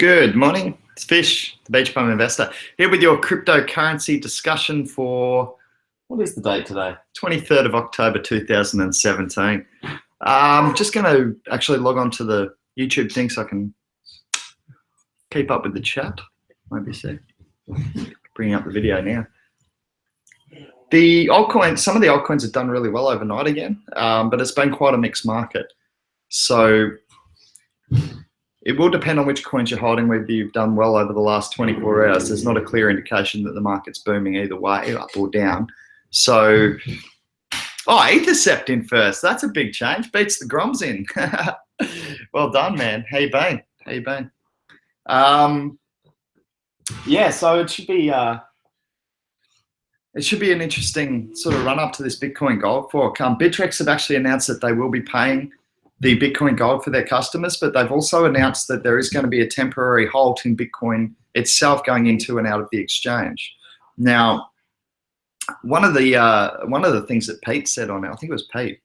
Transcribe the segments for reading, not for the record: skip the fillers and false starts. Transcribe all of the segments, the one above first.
Good morning, it's Fish, the Beach Bum Investor, here with your cryptocurrency discussion for, what is the date today? 23rd of October 2017. I'm just going to actually log on to the YouTube thing so I can keep up with the chat. Won't be a sec. Bringing up the video now. The altcoins, some of the altcoins have done really well overnight again, but it's been quite a mixed market. So it will depend on which coins you're holding, whether you've done well over the last 24 hours. There's not a clear indication that the market's booming either way, up or down. So, Ethercept in first. That's a big change. Beats the Groms in. Well done, man. How you been? How you been? Yeah, so it should be an interesting sort of run up to this Bitcoin Gold fork. Bittrex have actually announced that they will be paying the Bitcoin Gold for their customers, but they've also announced that there is going to be a temporary halt in Bitcoin itself going into and out of the exchange. Now, one of the things that Pete said on it, I think it was Pete,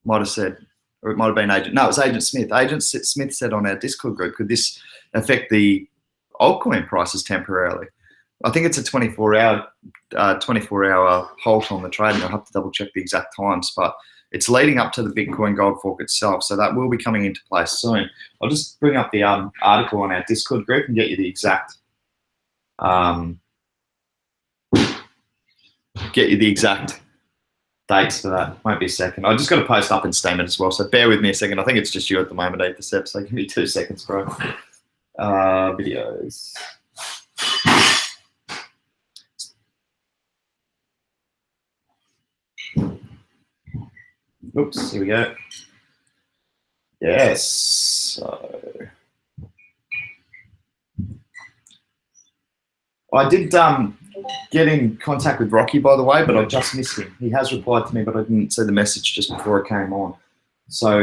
might have said, or it might have been Agent. No, it was Agent Smith. Agent Smith said on our Discord group, could this affect the altcoin prices temporarily? I think it's a 24-hour halt on the trading. I'll have to double check the exact times, but it's leading up to the Bitcoin Gold fork itself, so that will be coming into place soon. I'll just bring up the article on our Discord group and get you the exact dates for that. Won't be a second. I just got to post up in Statement as well, so bear with me a second. I think it's just you at the moment, Ethercept, so give me 2 seconds, bro. Videos. Oops, here we go. Yes, so I did get in contact with Rocky, by the way, but I just missed him. He has replied to me, but I didn't see the message just before it came on. So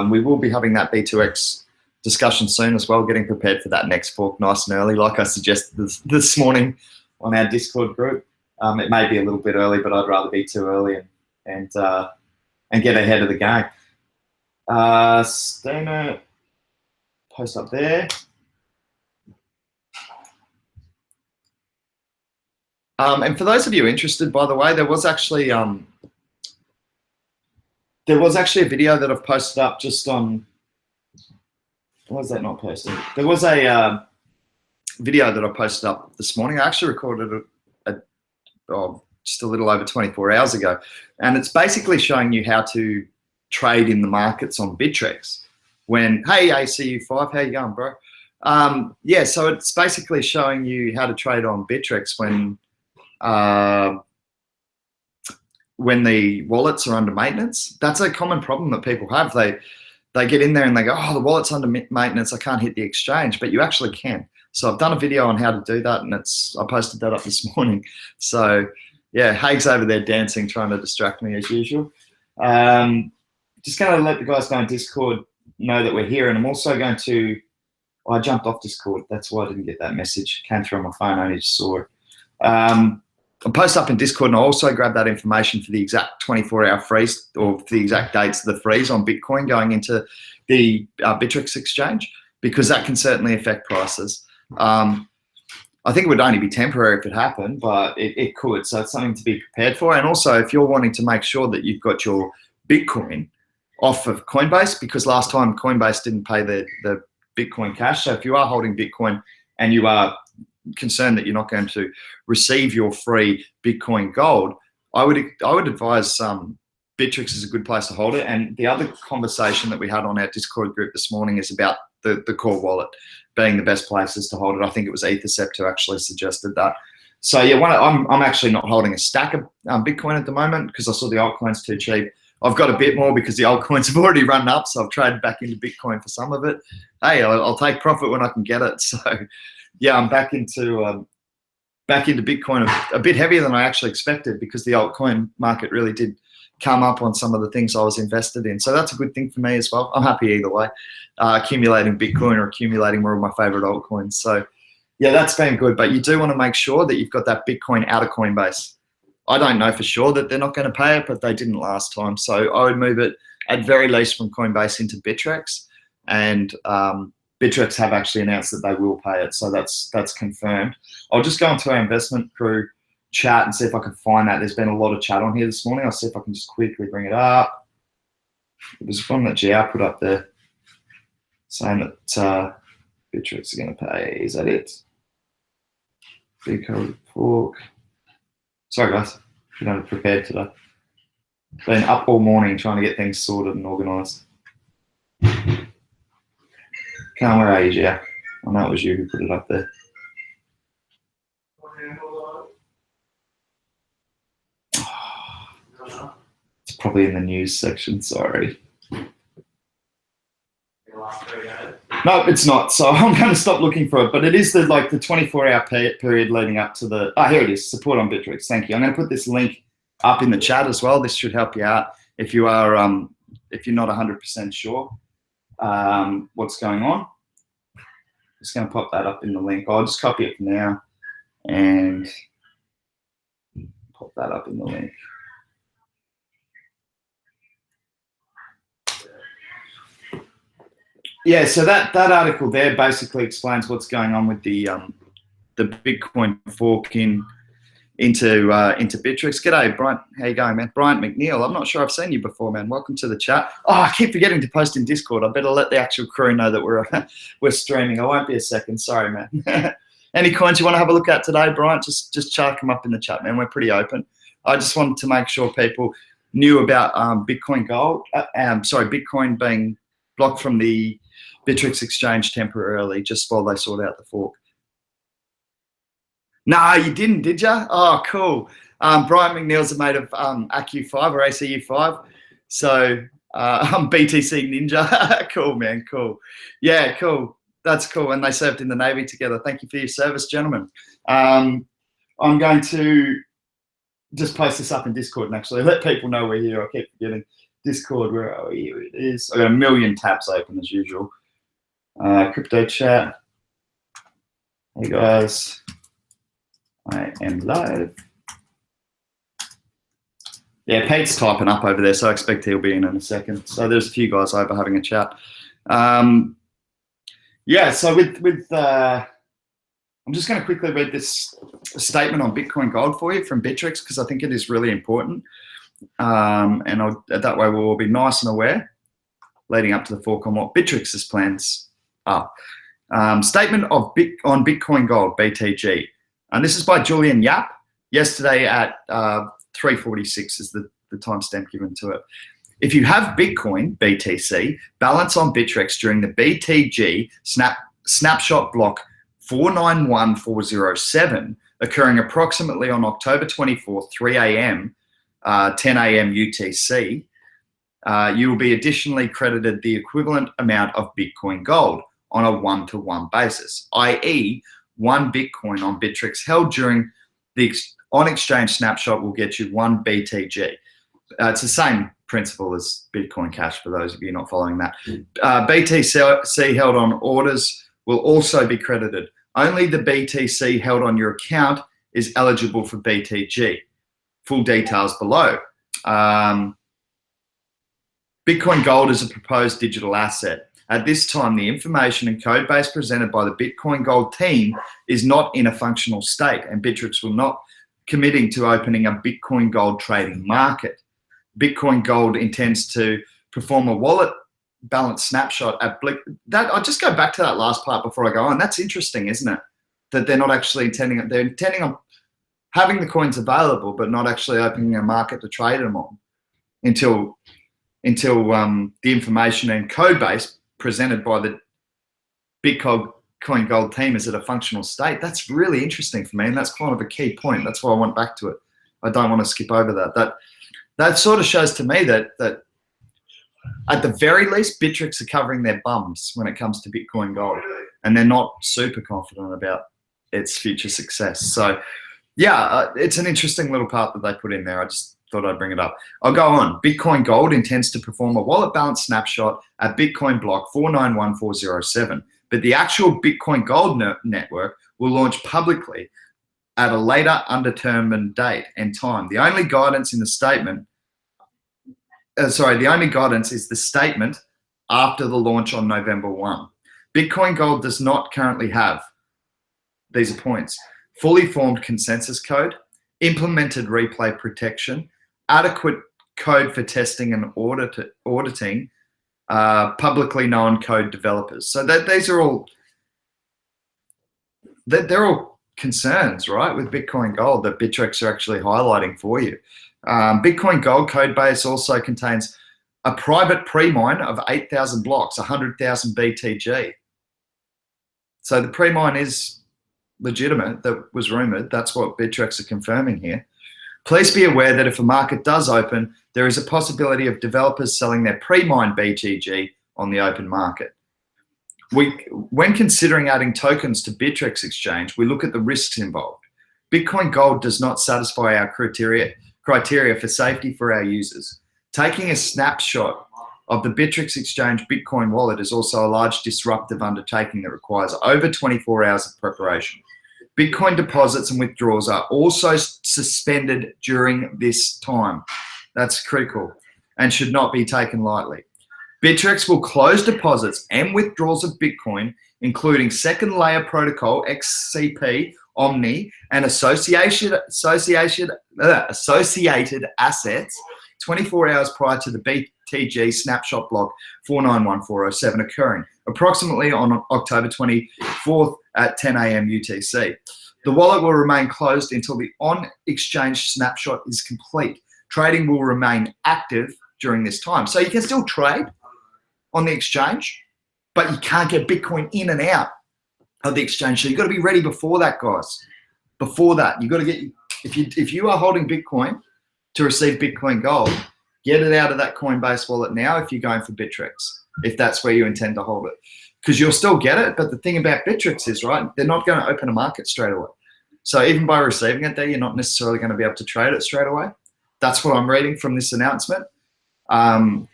we will be having that B2X discussion soon as well, getting prepared for that next fork nice and early, like I suggested this morning on our Discord group. It may be a little bit early, but I'd rather be too early and get ahead of the game. Statement, post up there. And for those of you interested, by the way, there was actually a video that I've posted up just on. Why is that not posted? There was a video that I posted up this morning. I actually recorded it just a little over 24 hours ago. And it's basically showing you how to trade in the markets on Bittrex. Hey, ACU5, how you going, bro? Yeah, so it's basically showing you how to trade on Bittrex when the wallets are under maintenance. That's a common problem that people have. They get in there and they go, oh, the wallet's under maintenance, I can't hit the exchange, but you actually can. So I've done a video on how to do that, and I posted that up this morning. So yeah, Haig's over there dancing, trying to distract me as usual. Just going to let the guys on Discord know that we're here, and I'm also going to, I jumped off Discord. That's why I didn't get that message. Came through on my phone, I only just saw it. I'll post up in Discord, and I'll also grab that information for the exact 24-hour freeze, or for the exact dates of the freeze on Bitcoin going into the Bittrex exchange, because that can certainly affect prices. I think it would only be temporary if it happened, but it could. So it's something to be prepared for. And also, if you're wanting to make sure that you've got your Bitcoin off of Coinbase, because last time Coinbase didn't pay the Bitcoin Cash. So if you are holding Bitcoin and you are concerned that you're not going to receive your free Bitcoin Gold, I would advise Bittrex is a good place to hold it. And the other conversation that we had on our Discord group this morning is about the core wallet being the best places to hold it. I think it was Ethercept who actually suggested that. So yeah, I'm actually not holding a stack of Bitcoin at the moment because I saw the altcoins too cheap. I've got a bit more because the altcoins have already run up, so I've traded back into Bitcoin for some of it. Hey, I'll take profit when I can get it. So yeah, I'm back into Bitcoin a bit heavier than I actually expected, because the altcoin market really did come up on some of the things I was invested in. So that's a good thing for me as well. I'm happy either way, accumulating Bitcoin or accumulating more of my favorite altcoins. So yeah, that's been good. But you do want to make sure that you've got that Bitcoin out of Coinbase. I don't know for sure that they're not going to pay it, but they didn't last time. So I would move it at very least from Coinbase into Bittrex, and Bittrex have actually announced that they will pay it, so that's confirmed. I'll just go into our investment crew chat and see if I can find that. There's been a lot of chat on here this morning. I'll see if I can just quickly bring it up. It was one that GR put up there saying that Bittrex are going to pay. Is that it? Big code fork. Sorry guys, we don't have prepared today. Been up all morning trying to get things sorted and organised. Can't, where are you, Gia? I know it was you who put it up there. It's probably in the news section, sorry. No, it's not. So I'm going to stop looking for it. But it is the 24-hour period leading up to the. Oh, here it is. Support on Bittrex. Thank you. I'm going to put this link up in the chat as well. This should help you out if you are if you're not 100% sure what's going on. Just going to pop that up in the link. I'll just copy it now and pop that up in the link. Yeah, so that article there basically explains what's going on with the Bitcoin fork into Bittrex. G'day, Brian. How you going, man? Brian McNeil. I'm not sure I've seen you before, man. Welcome to the chat. Oh, I keep forgetting to post in Discord. I better let the actual crew know that we're streaming. I won't be a second. Sorry, man. Any coins you want to have a look at today, Brian? Just chuck them up in the chat, man. We're pretty open. I just wanted to make sure people knew about Bitcoin Gold. Bitcoin being blocked from the Bittrex exchange temporarily just while they sort out the fork. No, you didn't, did you? Oh, cool. Brian McNeil's a mate of ACU5 or ACU5. So I'm BTC Ninja. Cool, man, cool. Yeah, cool. That's cool. And they served in the Navy together. Thank you for your service, gentlemen. I'm going to just post this up in Discord and actually let people know we're here. I keep forgetting. Discord, where are we? Here it is. I've got a million tabs open as usual. Crypto chat. Hey guys, I am live. Yeah, Pete's typing up over there, so I expect he'll be in a second. So there's a few guys over having a chat. Yeah, so with I'm just going to quickly read this statement on Bitcoin Gold for you from Bittrex because I think it is really important. And that way we'll all be nice and aware leading up to the fork on what Bittrex's plans are. Statement on Bitcoin Gold, BTG. And this is by Julian Yap, yesterday at 3:46 is the timestamp given to it. If you have Bitcoin, BTC, balance on Bittrex during the BTG snapshot block 491407, occurring approximately on October 24th, 3 a.m., 10 a.m. UTC, you will be additionally credited the equivalent amount of Bitcoin Gold on a one-to-one basis, i.e. 1 Bitcoin on Bittrex held during the on-exchange snapshot will get you 1 BTG. It's the same principle as Bitcoin Cash for those of you not following that. BTC held on orders will also be credited. Only the BTC held on your account is eligible for BTG. Full details below. Bitcoin Gold is a proposed digital asset. At this time, the information and code base presented by the Bitcoin Gold team is not in a functional state, and Bittrex will not committing to opening a Bitcoin Gold trading market. Bitcoin Gold intends to perform a wallet balance snapshot at I'll just go back to that last part before I go on. That's interesting, isn't it? That they're not actually intending, they're intending on having the coins available, but not actually opening a market to trade them on until the information and code base presented by the Bitcoin Gold team is at a functional state. That's really interesting for me, and that's kind of a key point. That's why I went back to it. I don't want to skip over that. That sort of shows to me that at the very least, Bittrex are covering their bums when it comes to Bitcoin Gold, and they're not super confident about its future success. So, yeah, it's an interesting little part that they put in there. I just thought I'd bring it up. I'll go on. Bitcoin Gold intends to perform a wallet balance snapshot at Bitcoin block 491407, but the actual Bitcoin Gold network will launch publicly at a later undetermined date and time. The only guidance in the statement, the only guidance is the statement after the launch on November 1. Bitcoin Gold does not currently have, these are points, fully formed consensus code, implemented replay protection, adequate code for testing and auditing, publicly known code developers. So these are all, they're all concerns, right, with Bitcoin Gold that Bittrex are actually highlighting for you. Bitcoin Gold code base also contains a private pre-mine of 8,000 blocks, 100,000 BTG. So the pre-mine is legitimate, that was rumored. That's what Bittrex are confirming here. Please be aware that if a market does open, there is a possibility of developers selling their pre-mined BTG on the open market. When considering adding tokens to Bittrex exchange, we look at the risks involved. Bitcoin Gold does not satisfy our criteria for safety for our users. Taking a snapshot of the Bittrex exchange Bitcoin wallet is also a large disruptive undertaking that requires over 24 hours of preparation. Bitcoin deposits and withdrawals are also suspended during this time. That's critical and should not be taken lightly. Bittrex will close deposits and withdrawals of Bitcoin, including second layer protocol, XCP, Omni, and associated assets 24 hours prior to the BTG snapshot block 491407 occurring, approximately on October 24th at 10 a.m. UTC. The wallet will remain closed until the on-exchange snapshot is complete. Trading will remain active during this time. So you can still trade on the exchange, but you can't get Bitcoin in and out of the exchange. So you've got to be ready before that, guys. Before that, you've got to get, if you are holding Bitcoin to receive Bitcoin Gold, get it out of that Coinbase wallet now if you're going for Bittrex, if that's where you intend to hold it. Because you'll still get it, but the thing about Bittrex is, right, they're not going to open a market straight away. So even by receiving it there, you're not necessarily going to be able to trade it straight away. That's what I'm reading from this announcement. And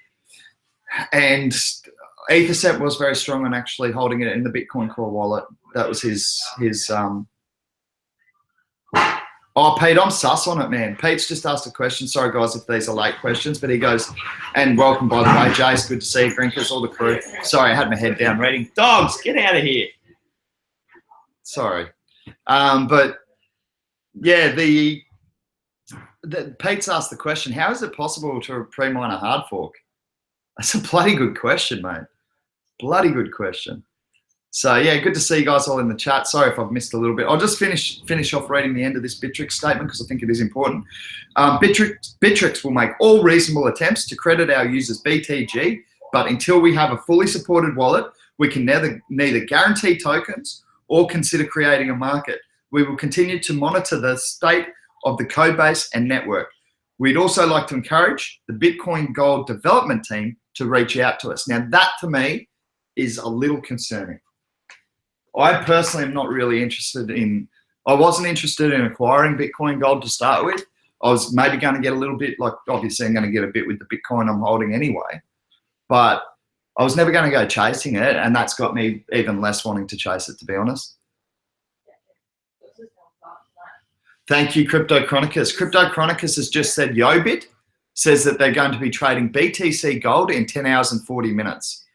Etherset was very strong on actually holding it in the Bitcoin Core wallet. That was his Oh, Pete, I'm sus on it, man. Pete's just asked a question. Sorry, guys, if these are late questions, but he goes, and welcome, by the way, Jace. Good to see you, Grinkers, all the crew. Sorry, I had my head down reading. Dogs, get out of here. Sorry. But, yeah, Pete's asked the question, how is it possible to pre-mine a hard fork? That's a bloody good question, mate. Bloody good question. So, yeah, good to see you guys all in the chat. Sorry if I've missed a little bit. I'll just finish off reading the end of this Bittrex statement because I think it is important. Bittrex will make all reasonable attempts to credit our users BTG, but until we have a fully supported wallet, we can neither guarantee tokens or consider creating a market. We will continue to monitor the state of the code base and network. We'd also like to encourage the Bitcoin Gold development team to reach out to us. Now, that to me is a little concerning. I personally am not really interested in, I wasn't interested in acquiring Bitcoin Gold to start with. I was maybe going to get a little bit, like obviously I'm going to get a bit with the Bitcoin I'm holding anyway, but I was never going to go chasing it, and that's got me even less wanting to chase it, to be honest. Thank you, Crypto Chronicus. Crypto Chronicus has just said Yobit says that they're going to be trading BTC Gold in 10 hours and 40 minutes.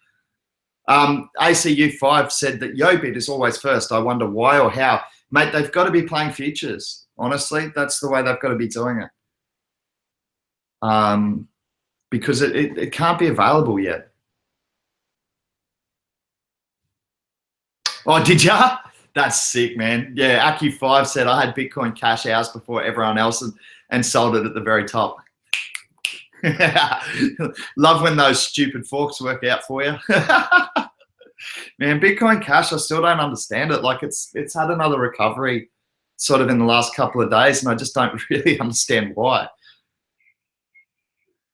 ACU5 said that Yobit is always first. I wonder why or how. Mate, they've got to be playing futures. Honestly, that's the way they've got to be doing it. Because it can't be available yet. Oh, did ya? That's sick, man. Yeah, ACU5 said I had Bitcoin Cash hours before everyone else and sold it at the very top. Love when those stupid forks work out for you. Man, Bitcoin Cash, I still don't understand it. Like it's had another recovery sort of in the last couple of days, and I just don't really understand why.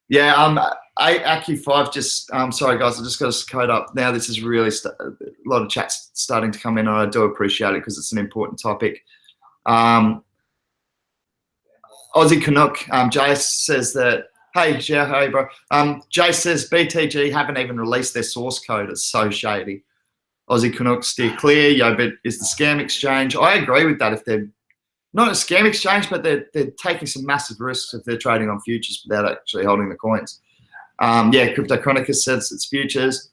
Yeah, ACU5 just, sorry guys, I just got to code up. Now this is really a lot of chats starting to come in, and I do appreciate it because it's an important topic. Aussie Canuck, Jace says that, hey, Xiao, hey, bro. Jace says BTG haven't even released their source code. It's so shady. Aussie Canuck, steer clear. Yobit is the scam exchange. I agree with that. If they're not a scam exchange, but they're taking some massive risks if they're trading on futures without actually holding the coins. Yeah, Crypto Chronicus says it's futures.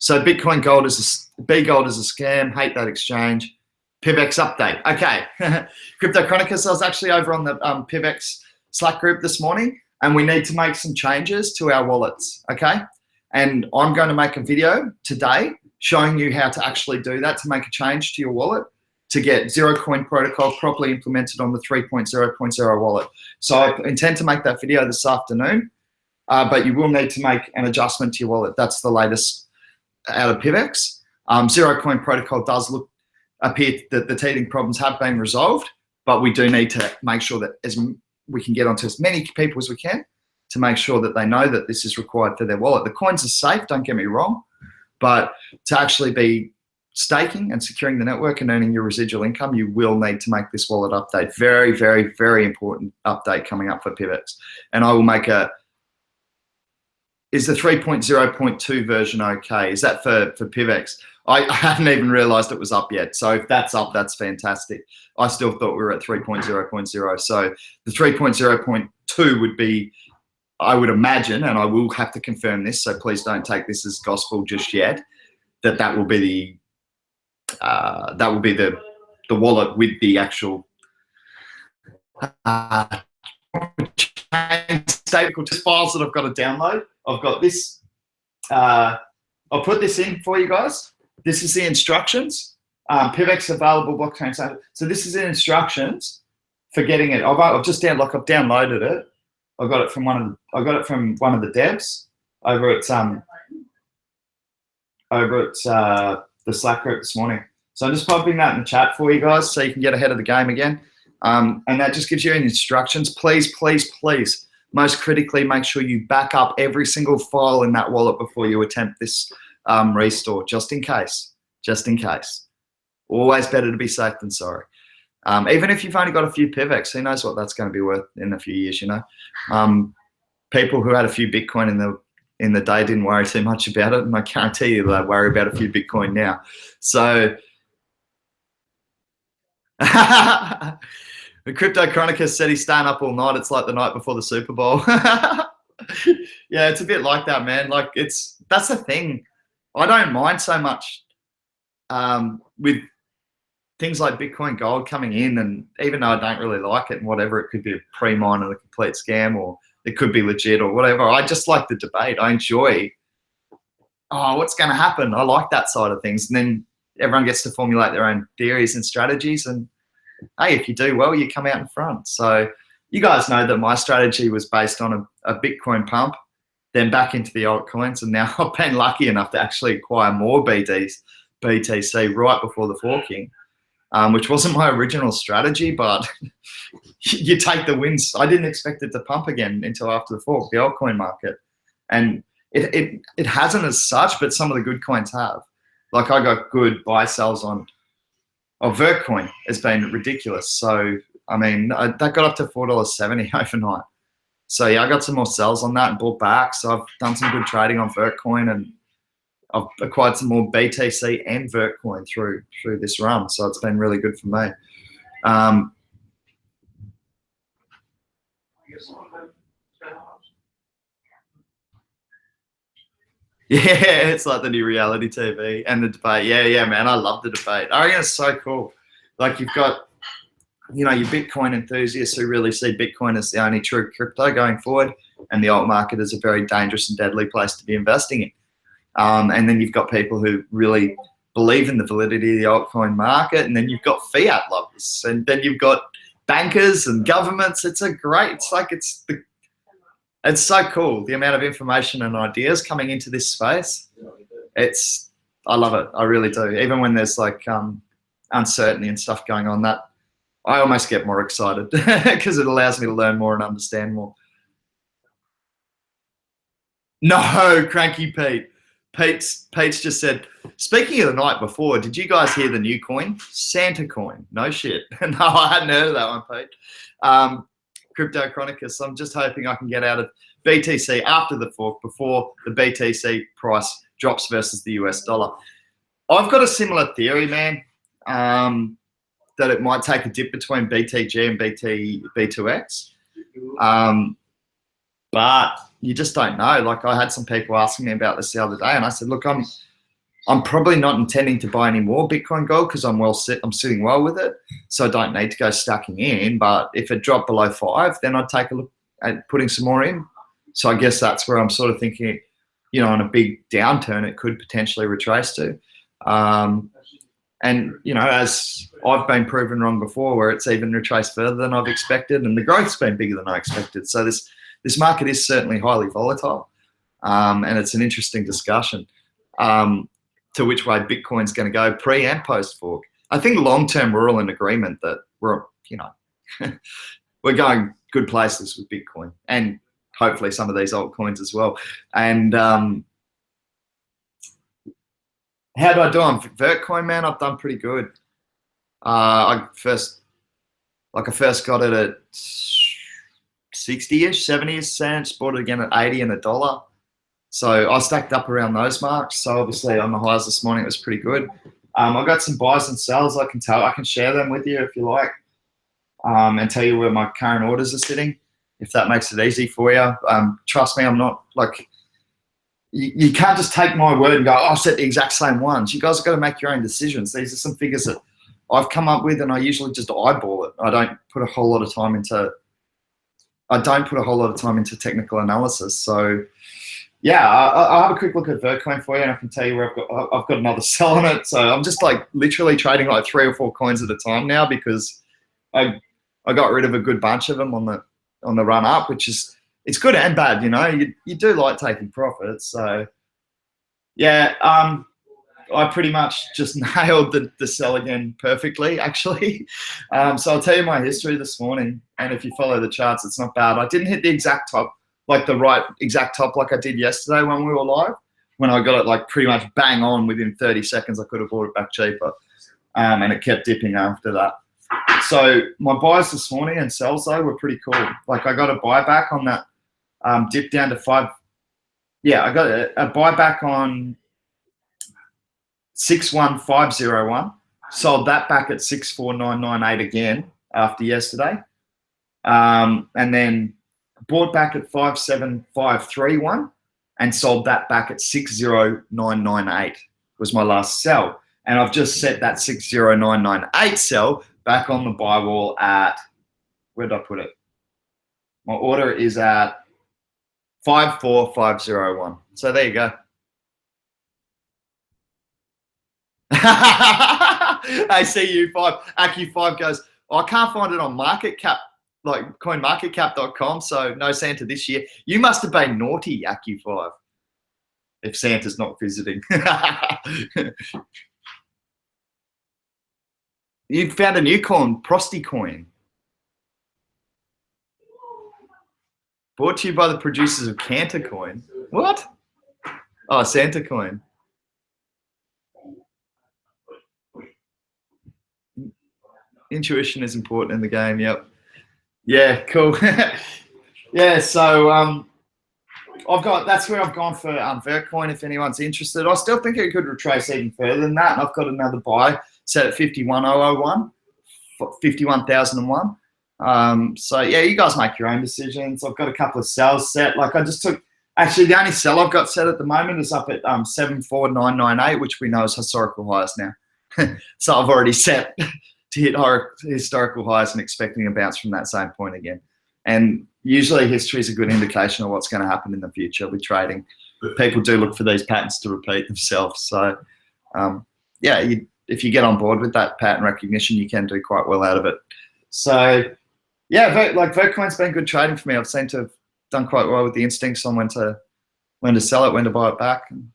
So Bitcoin Gold is B Gold is a scam. Hate that exchange. PIVX update. Okay, Crypto Chronicus. I was actually over on the PIVX Slack group this morning, and we need to make some changes to our wallets. Okay, and I'm going to make a video today showing you how to actually do that, to make a change to your wallet, to get Zero Coin protocol properly implemented on the 3.0.0 wallet. So I intend to make that video this afternoon, but you will need to make an adjustment to your wallet. That's the latest out of PIVX. Zero Coin protocol does appear that the teething problems have been resolved, but we do need to make sure that we can get onto as many people as we can to make sure that they know that this is required for their wallet. The coins are safe, don't get me wrong, but to actually be staking and securing the network and earning your residual income, you will need to make this wallet update. Very, very, very important update coming up for PIVX. And I will make is the 3.0.2 version okay? Is that for PIVX? I haven't even realized it was up yet. So if that's up, that's fantastic. I still thought we were at 3.0.0. So the 3.0.2 would be, I would imagine, and I will have to confirm this, so please don't take this as gospel just yet, that will be the wallet with the actual stable files that I've got to download. I've got this. I'll put this in for you guys. This is the instructions. PIVX available blockchain. So this is the instructions for getting it. I've just downloaded it. I got it from one of the devs over at the Slack group this morning. So I'm just popping that in the chat for you guys so you can get ahead of the game again. And that just gives you instructions. Please, please, please, most critically, make sure you back up every single file in that wallet before you attempt this restore, just in case. Just in case. Always better to be safe than sorry. Even if you've only got a few PIVX, who knows what that's going to be worth in a few years, you know? People who had a few Bitcoin in the day didn't worry too much about it, and I guarantee you they worry about a few Bitcoin now. So the Crypto Chronicus said he's staying up all night. It's like the night before the Super Bowl. Yeah, it's a bit like that, man. Like that's the thing. I don't mind so much with things like Bitcoin Gold coming in, and even though I don't really like it and whatever, it could be a pre-mine and a complete scam, or it could be legit or whatever. I just like the debate. I enjoy, what's going to happen? I like that side of things. And then everyone gets to formulate their own theories and strategies. And hey, if you do well, you come out in front. So you guys know that my strategy was based on a Bitcoin pump, then back into the altcoins. And now I've been lucky enough to actually acquire more BTC right before the forking. Which wasn't my original strategy, but you take the wins. I didn't expect it to pump again until after the fork, the altcoin market. And it hasn't as such, but some of the good coins have. Like I got good buy sells on Vertcoin. It's been ridiculous. So, I mean, that got up to $4.70 overnight. So yeah, I got some more sells on that and bought back. So I've done some good trading on Vertcoin, and I've acquired some more BTC and Vertcoin through this run, so it's been really good for me. Yeah, it's like the new reality TV and the debate. Yeah, man, I love the debate. I think it's so cool. Like you've got, you know, your Bitcoin enthusiasts who really see Bitcoin as the only true crypto going forward, and the alt market is a very dangerous and deadly place to be investing in. And then you've got people who really believe in the validity of the altcoin market, and then you've got fiat lovers, and then you've got bankers and governments. It's so cool, the amount of information and ideas coming into this space. I love it, I really do. Even when there's like uncertainty and stuff going on, that I almost get more excited because it allows me to learn more and understand more. No, Cranky Pete. Pete's just said, speaking of the night before, did you guys hear the new coin? Santa coin. No shit. No, I hadn't heard of that one, Pete. Crypto Chronicus, I'm just hoping I can get out of BTC after the fork before the BTC price drops versus the US dollar. I've got a similar theory, man, that it might take a dip between BTG and B2X. But you just don't know. Like I had some people asking me about this the other day, and I said, look, I'm probably not intending to buy any more Bitcoin Gold because I'm sitting well with it, so I don't need to go stacking in. But if it dropped below 5, then I'd take a look at putting some more in. So I guess that's where I'm sort of thinking, you know, on a big downturn, it could potentially retrace to. And, you know, as I've been proven wrong before, where it's even retraced further than I've expected, and the growth's been bigger than I expected. So this market is certainly highly volatile, and it's an interesting discussion to which way Bitcoin's going to go pre and post fork. I think long term we're all in agreement that we're, you know, we're going good places with Bitcoin and hopefully some of these altcoins as well. And how do I do on Vertcoin, man? I've done pretty good. I first got it at 60-ish, 70-ish cents, bought it again at 80 and $1. So I stacked up around those marks. So obviously on the highs this morning, it was pretty good. I got some buys and sells. I can share them with you if you like, and tell you where my current orders are sitting, if that makes it easy for you. Trust me, I'm not like, you can't just take my word and go, oh, I'll set the exact same ones. You guys have got to make your own decisions. These are some figures that I've come up with, and I usually just eyeball it. I don't put a whole lot of time into technical analysis. So yeah, I'll have a quick look at Vertcoin for you, and I can tell you where I've got another sell on it. So I'm just like literally trading like 3 or 4 coins at a time now, because I got rid of a good bunch of them on the run up, which is, it's good and bad, you know. You do like taking profits. So yeah, I pretty much just nailed the sell again perfectly, actually. So I'll tell you my history this morning, and if you follow the charts, it's not bad. I didn't hit the exact top, like the right exact top like I did yesterday when we were live, when I got it like pretty much bang on within 30 seconds. I could have bought it back cheaper, and it kept dipping after that. So my buys this morning and sells though were pretty cool. Like I got a buyback on that dip down to 5. Yeah, I got a buyback on 61501. Sold that back at 64998 again after yesterday, and then bought back at 57531 and sold that back at 60998 was my last sell. And I've just set that 60998 sell back on the buy wall at, where did I put it? My order is at 54501. So there you go. I see U5. AccuFive goes, oh, I can't find it on market cap, like coinmarketcap.com. So no Santa this year. You must have been naughty, AccuFive, if Santa's not visiting. You found a new coin, Prosty Coin. Brought to you by the producers of Cantor Coin. What? Oh, Santa Coin. Intuition is important in the game. Yep. Yeah, cool. Yeah, so that's where I've gone for Vertcoin, if anyone's interested. I still think it could retrace even further than that. And I've got another buy set at 51,001, 51,001. So yeah, you guys make your own decisions. I've got a couple of sells set. Like I just took, actually the only sell I've got set at the moment is up at 74998, which we know is historical highs now. So I've already set to hit historical highs and expecting a bounce from that same point again. And usually history is a good indication of what's going to happen in the future with trading. People do look for these patterns to repeat themselves. So yeah, if you get on board with that pattern recognition, you can do quite well out of it. So yeah, like Vertcoin's been good trading for me. I've seemed to have done quite well with the instincts on when to sell it, when to buy it back. And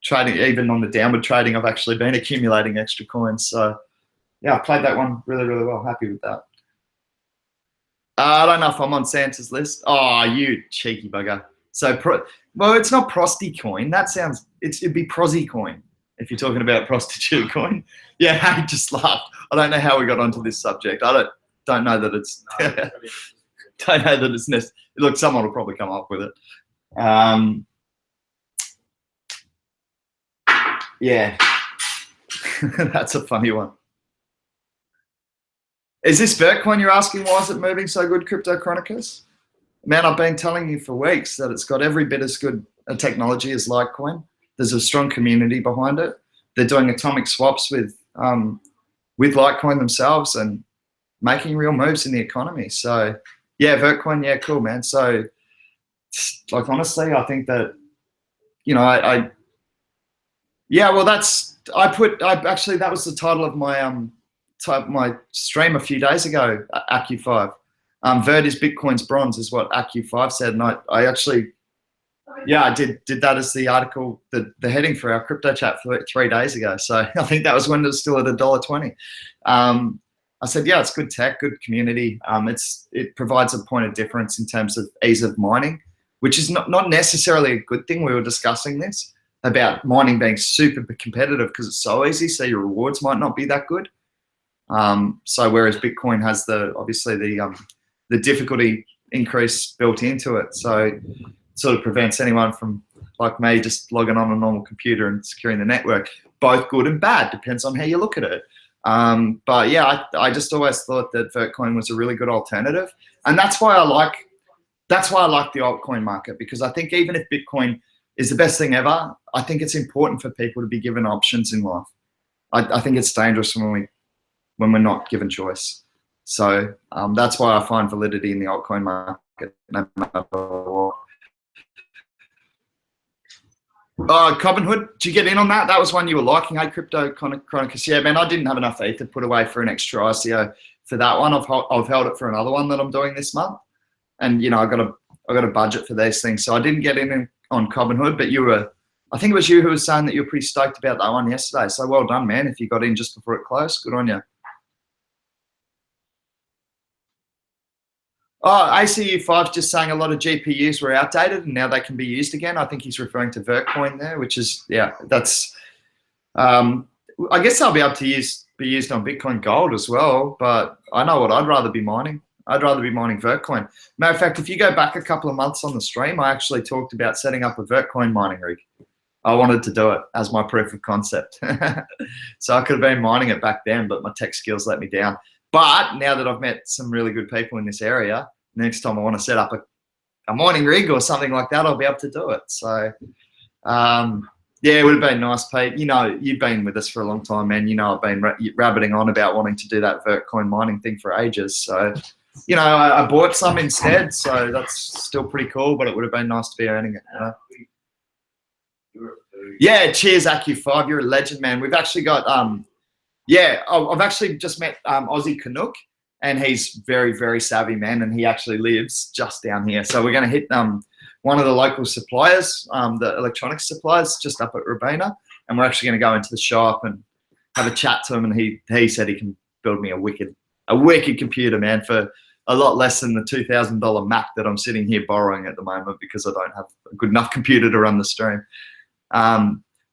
trading, even on the downward trading, I've actually been accumulating extra coins. So yeah, I played that one really, really well. Happy with that. I don't know if I'm on Santa's list. Oh, you cheeky bugger. So, well, it's not Prosty Coin. That sounds, it'd be Prosy Coin if you're talking about prostitute coin. Yeah, I just laughed. I don't know how we got onto this subject. I don't know that it's, don't know that it's necessary. Look, someone will probably come up with it. Yeah, that's a funny one. Is this Vertcoin you're asking? Why is it moving so good, Crypto Chronicles? Man, I've been telling you for weeks that it's got every bit as good a technology as Litecoin. There's a strong community behind it. they're doing atomic swaps with Litecoin themselves and making real moves in the economy. So yeah, Vertcoin, yeah, cool, man. So like honestly, I think that, you know, yeah, well, actually that was the title of my stream a few days ago, AccuFive. Vert is Bitcoin's bronze is what AccuFive said, and I actually, yeah, I did that as the article, the heading for our crypto chat for 3 days ago. So I think that was when it was still at $1.20. I said, yeah, it's good tech, good community. It provides a point of difference in terms of ease of mining, which is not necessarily a good thing. We were discussing this about mining being super competitive because it's so easy, so your rewards might not be that good. So whereas Bitcoin has obviously the difficulty increase built into it, so it sort of prevents anyone from, like me, just logging on a normal computer and securing the network. Both good and bad, depends on how you look at it. But yeah, I just always thought that Vertcoin was a really good alternative, and that's why I like the altcoin market, because I think even if Bitcoin is the best thing ever, I think it's important for people to be given options in life. I think it's dangerous when we're not given choice. So that's why I find validity in the altcoin market, no matter what. Cobinhood, did you get in on that? That was one you were liking, hey, Crypto Chronicus. Yeah, man, I didn't have enough ETH to put away for an extra ICO for that one. I've held it for another one that I'm doing this month, and you know, I got a budget for these things, so I didn't get in on Cobinhood. But I think it was you who was saying that you were pretty stoked about that one yesterday. So well done, man. If you got in just before it closed, good on you. Oh, ACU5's just saying a lot of GPUs were outdated and now they can be used again. I think he's referring to Vertcoin there, which is, yeah, that's, I guess they'll be able to be used on Bitcoin Gold as well, but I know what I'd rather be mining. I'd rather be mining Vertcoin. Matter of fact, if you go back a couple of months on the stream, I actually talked about setting up a Vertcoin mining rig. I wanted to do it as my proof of concept. So I could have been mining it back then, but my tech skills let me down. But now that I've met some really good people in this area, next time I want to set up a mining rig or something like that, I'll be able to do it. So, yeah, it would have been nice, Pete. You know, you've been with us for a long time, man. You know, I've been rabbiting on about wanting to do that Vertcoin mining thing for ages. So, you know, I bought some instead. So that's still pretty cool, but it would have been nice to be earning it. You know? Yeah, cheers, AccuFive. You're a legend, man. We've actually got... yeah, I've actually just met Aussie Canuck, and he's very, very savvy, man, and he actually lives just down here. So we're going to hit one of the local suppliers, the electronics suppliers, just up at Robina, and we're actually going to go into the shop and have a chat to him, and he said he can build me a wicked computer, man, for a lot less than the $2,000 Mac that I'm sitting here borrowing at the moment because I don't have a good enough computer to run the stream.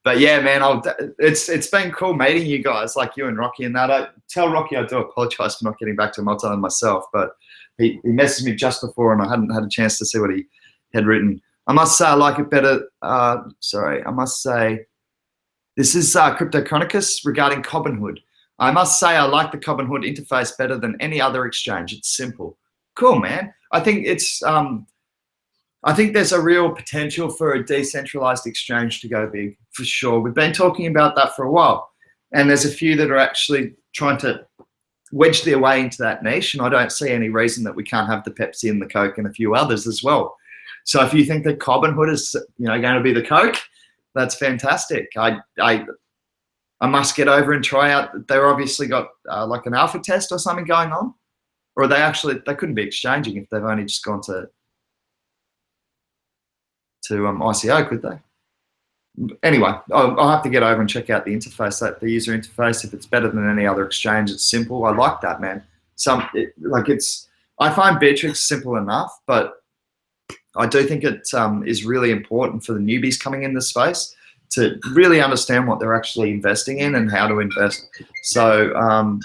But yeah, man, it's been cool meeting you guys, like you and Rocky and that. I tell Rocky I do apologize for not getting back to him. I'll tell him myself, but he messaged me just before and I hadn't had a chance to see what he had written. I must say I like it better. Sorry, I must say this is Crypto Chronicus regarding Cobinhood. I must say I like the Cobinhood interface better than any other exchange. It's simple. Cool, man. I think it's... I think there's a real potential for a decentralized exchange to go big, for sure. We've been talking about that for a while, and there's a few that are actually trying to wedge their way into that niche, and I don't see any reason that we can't have the Pepsi and the Coke and a few others as well. So if you think that Cobinhood is, you know, going to be the Coke, that's fantastic. I must get over and try out. They're obviously got like an alpha test or something going on, or they couldn't be exchanging if they've only just gone to ICO, could they? Anyway, I'll have to get over and check out the interface, the user interface. If it's better than any other exchange, it's simple. I like that, man. I find Bittrex simple enough, but I do think it is really important for the newbies coming in this space to really understand what they're actually investing in and how to invest. So,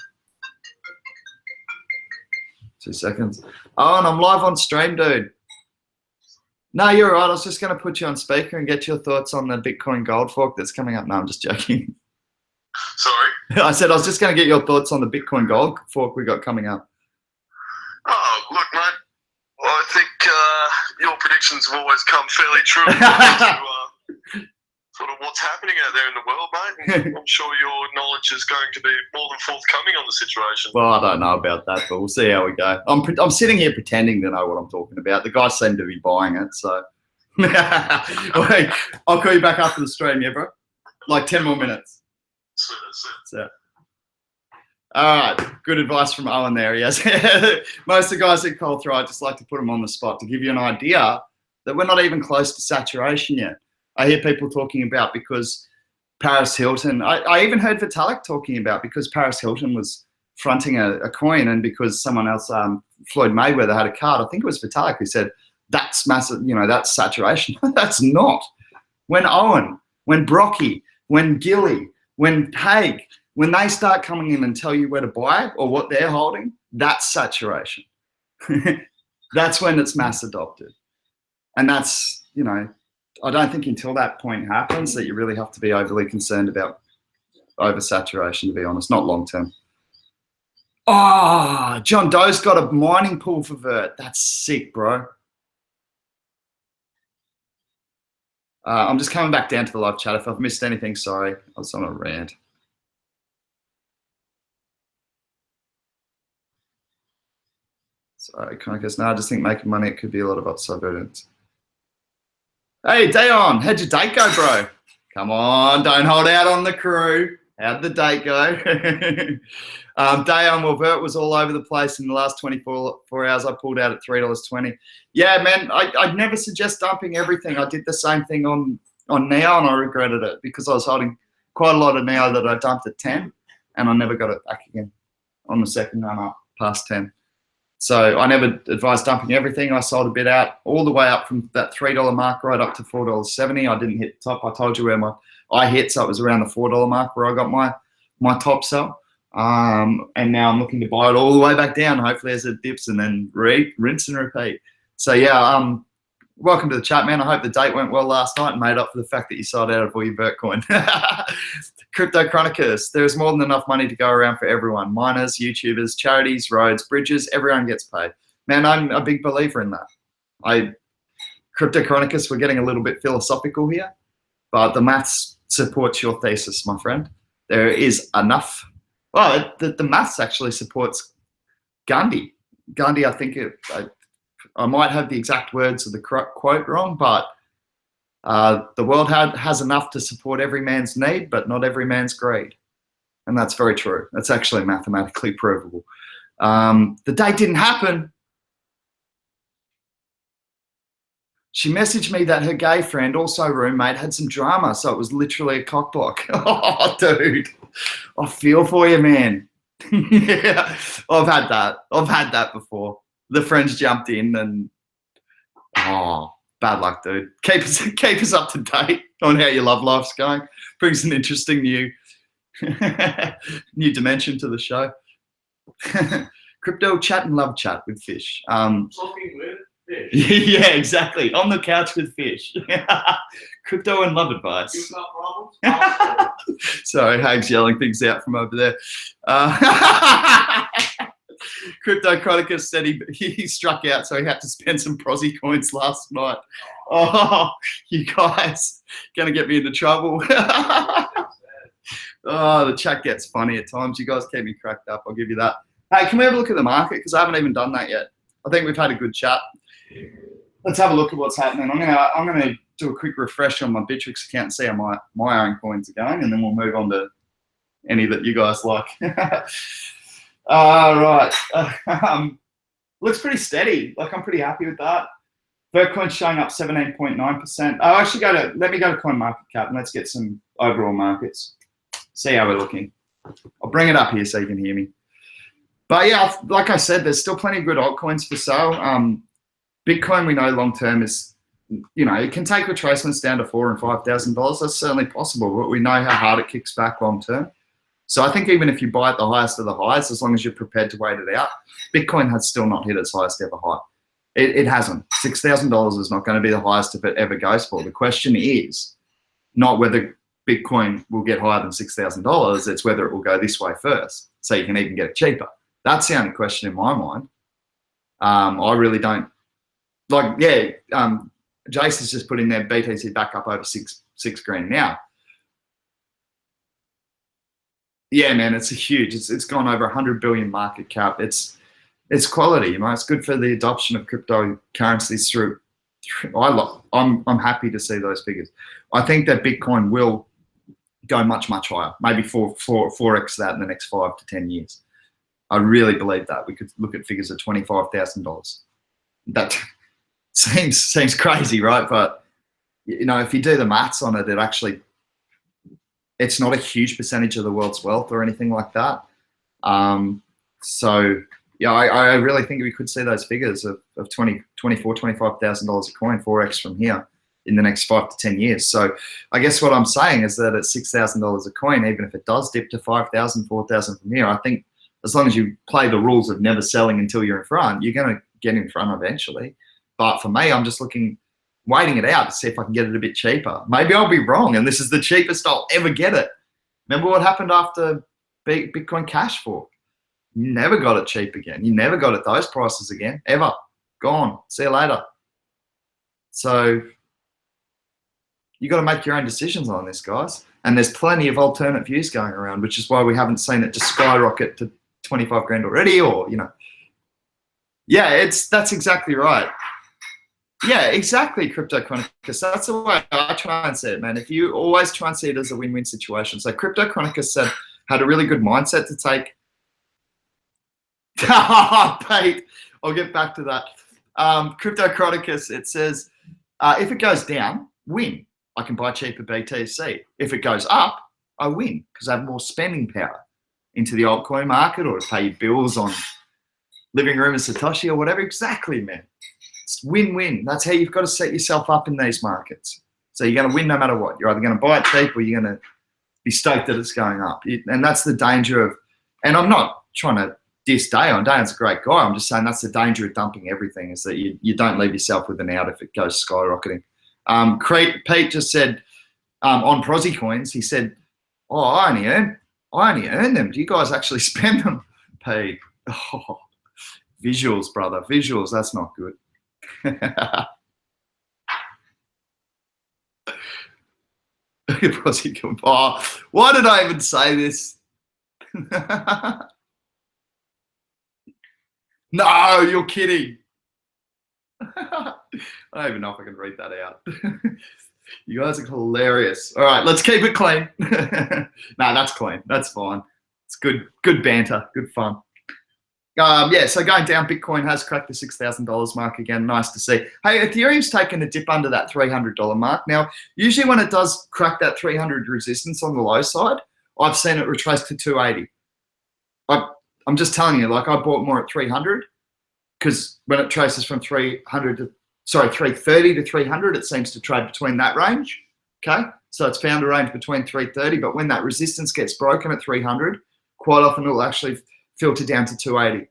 2 seconds. Oh, and I'm live on stream, dude. No, you're right. I was just going to put you on speaker and get your thoughts on the Bitcoin Gold fork that's coming up. No, I'm just joking. Sorry? I said I was just going to get your thoughts on the Bitcoin Gold fork we got coming up. Oh, look, mate. Well, I think your predictions have always come fairly true. sort of what's happening out there in the world, mate. And I'm sure your knowledge is going to be more than forthcoming on the situation. Well, I don't know about that, but we'll see how we go. I'm sitting here pretending to know what I'm talking about. The guys seem to be buying it, so. Wait, I'll call you back after the stream, yeah, bro? Like 10 more minutes. So. All right, good advice from Owen there. Yes, most of the guys that call through, I just like to put them on the spot to give you an idea that we're not even close to saturation yet. I hear people talking about because Paris Hilton, I even heard Vitalik talking about because Paris Hilton was fronting a coin and because someone else, Floyd Mayweather had a card, I think it was Vitalik who said, that's massive, you know, that's saturation. That's not. When Owen, when Brocky, when Gilly, when Haig, when they start coming in and tell you where to buy or what they're holding, that's saturation. That's when it's mass adopted. And that's, you know, I don't think until that point happens that you really have to be overly concerned about oversaturation, to be honest, not long term. Oh, John Doe's got a mining pool for Vert. That's sick, bro. I'm just coming back down to the live chat. If I've missed anything, sorry. I was on a rant. Sorry, Chronicus. No, I just think making money, it could be a lot of upside evidence. Hey, Dayon, how'd your date go, bro? Come on, don't hold out on the crew. How'd the date go? Dayon, well, Vert was all over the place in the last 24 hours. I pulled out at $3.20. Yeah, man, I'd never suggest dumping everything. I did the same thing on Neo, and I regretted it because I was holding quite a lot of Neo that I dumped at 10, and I never got it back again on the second run up past 10. So I never advised dumping everything. I sold a bit out all the way up from that $3 mark right up to $4.70. I didn't hit the top. I told you where I hit, so it was around the $4 mark where I got my top sell. And now I'm looking to buy it all the way back down, hopefully as it dips, and then rinse and repeat. So yeah, welcome to the chat, man. I hope the date went well last night and made up for the fact that you sold out of all your Bitcoin. Crypto Chronicus, there's more than enough money to go around for everyone. Miners, YouTubers, charities, roads, bridges, everyone gets paid. Man, I'm a big believer in that. Crypto Chronicus, we're getting a little bit philosophical here, but the maths supports your thesis, my friend. There is enough. Well, the maths actually supports Gandhi. Gandhi, I think I might have the exact words of the quote wrong, but the world has enough to support every man's need, but not every man's greed. And that's very true. That's actually mathematically provable. The date didn't happen. She messaged me that her gay friend, also roommate, had some drama, so it was literally a cock block. Oh, dude, I feel for you, man. Yeah, I've had that before. The friends jumped in and, oh, bad luck, dude. Keep us up to date on how your love life's going. Brings an interesting new dimension to the show. Crypto chat and love chat with Fish. Talking with Fish. Yeah, exactly. On the couch with Fish. Crypto and love advice. You've got problems? Sorry, Haig's yelling things out from over there. Crypto Chronicus said he struck out, so he had to spend some prosy coins last night. Oh, you guys gonna get me into trouble. Oh, the chat gets funny at times. You guys keep me cracked up, I'll give you that. Hey, can we have a look at the market? Because I haven't even done that yet. I think we've had a good chat. Let's have a look at what's happening. I'm gonna do a quick refresh on my Bittrex account and see how my own coins are going, and then we'll move on to any that you guys like. Right. Looks pretty steady. Like, I'm pretty happy with that. Bitcoin's showing up 17.9%. Oh, actually, let me go to CoinMarketCap and let's get some overall markets. See how we're looking. I'll bring it up here so you can hear me. But yeah, like I said, there's still plenty of good altcoins for sale. Bitcoin, we know long term is, you know, it can take retracements down to $4,000 and $5,000. That's certainly possible, but we know how hard it kicks back long term. So I think even if you buy at the highest of the highs, as long as you're prepared to wait it out, Bitcoin has still not hit its highest ever high. It hasn't. $6,000 is not going to be the highest if it ever goes for. The question is not whether Bitcoin will get higher than $6,000. It's whether it will go this way first, so you can even get it cheaper. That's the only question in my mind. I really don't like. Yeah, Jace has just put in their BTC back up over six grand now. Yeah, man, it's a huge. It's gone over 100 billion market cap. It's quality. You know, it's good for the adoption of cryptocurrencies through. I'm happy to see those figures. I think that Bitcoin will go much higher, maybe 4x that in the next 5 to 10 years. I really believe that. We could look at figures of $25,000. That seems crazy, right? But you know, if you do the maths on it, it's not a huge percentage of the world's wealth or anything like that. So yeah, I really think we could see those figures of $24,000, $25,000 a coin, 4x from here in the next 5 to 10 years. So I guess what I'm saying is that at $6,000 a coin, even if it does dip to 5,000, 4,000 from here, I think as long as you play the rules of never selling until you're in front, you're going to get in front eventually. But for me, I'm just waiting it out to see if I can get it a bit cheaper. Maybe I'll be wrong and this is the cheapest I'll ever get it. Remember what happened after Bitcoin Cash fork? You never got it cheap again. You never got it those prices again, ever. Gone. See you later. So you got to make your own decisions on this, guys. And there's plenty of alternate views going around, which is why we haven't seen it just skyrocket to 25 grand already, or, you know. Yeah, that's exactly right. Yeah, exactly, Crypto Chronicus. That's the way I try and see it, man. If you always try and see it as a win-win situation. So Crypto Chronicus had a really good mindset to take. Pete, I'll get back to that. Crypto Chronicus, it says, if it goes down, win. I can buy cheaper BTC. If it goes up, I win because I have more spending power into the altcoin market or to pay your bills on living room and Satoshi or whatever. Exactly, man. It's win-win. That's how you've got to set yourself up in these markets. So you're going to win no matter what. You're either going to buy it cheap or you're going to be stoked that it's going up. And that's the danger of, and I'm not trying to diss Dayon. Dayon's a great guy. I'm just saying that's the danger of dumping everything, is that you don't leave yourself with an out if it goes skyrocketing. Pete just said on Prosy coins, he said, oh, I only earn them. Do you guys actually spend them? Pete, oh, visuals, brother, visuals, that's not good. Prosy, oh, why did I even say this? No, you're kidding. I don't even know if I can read that out. You guys are hilarious. All right, let's keep it clean. No, that's clean. That's fine. It's good banter, good fun. Yeah, so going down, Bitcoin has cracked the $6,000 mark again. Nice to see. Hey, Ethereum's taken a dip under that $300 mark. Now, usually when it does crack that 300 resistance on the low side, I've seen it retrace to 280. I'm just telling you, like, I bought more at 300 because when it traces from 330 to 300, it seems to trade between that range. Okay, so it's found a range between 330, but when that resistance gets broken at 300, quite often it'll actually filter down to 280,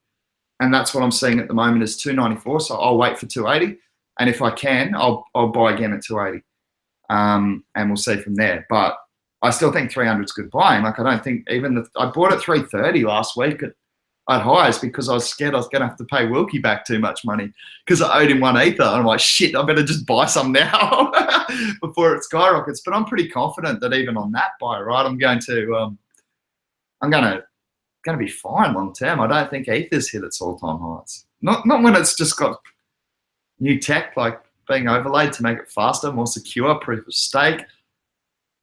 and that's what I'm seeing at the moment is 294. So I'll wait for 280, and if I can, I'll buy again at 280, and we'll see from there. But I still think 300 is good buying. Like, I don't think even I bought at 330 last week at highs because I was scared I was going to have to pay Wilkie back too much money because I owed him 1 Ether. And I'm like, shit, I better just buy some now before it skyrockets. But I'm pretty confident that even on that buy, right, I'm going to be fine long term. I don't think Ether's hit its all-time highs. Not when it's just got new tech like being overlaid to make it faster, more secure, proof of stake.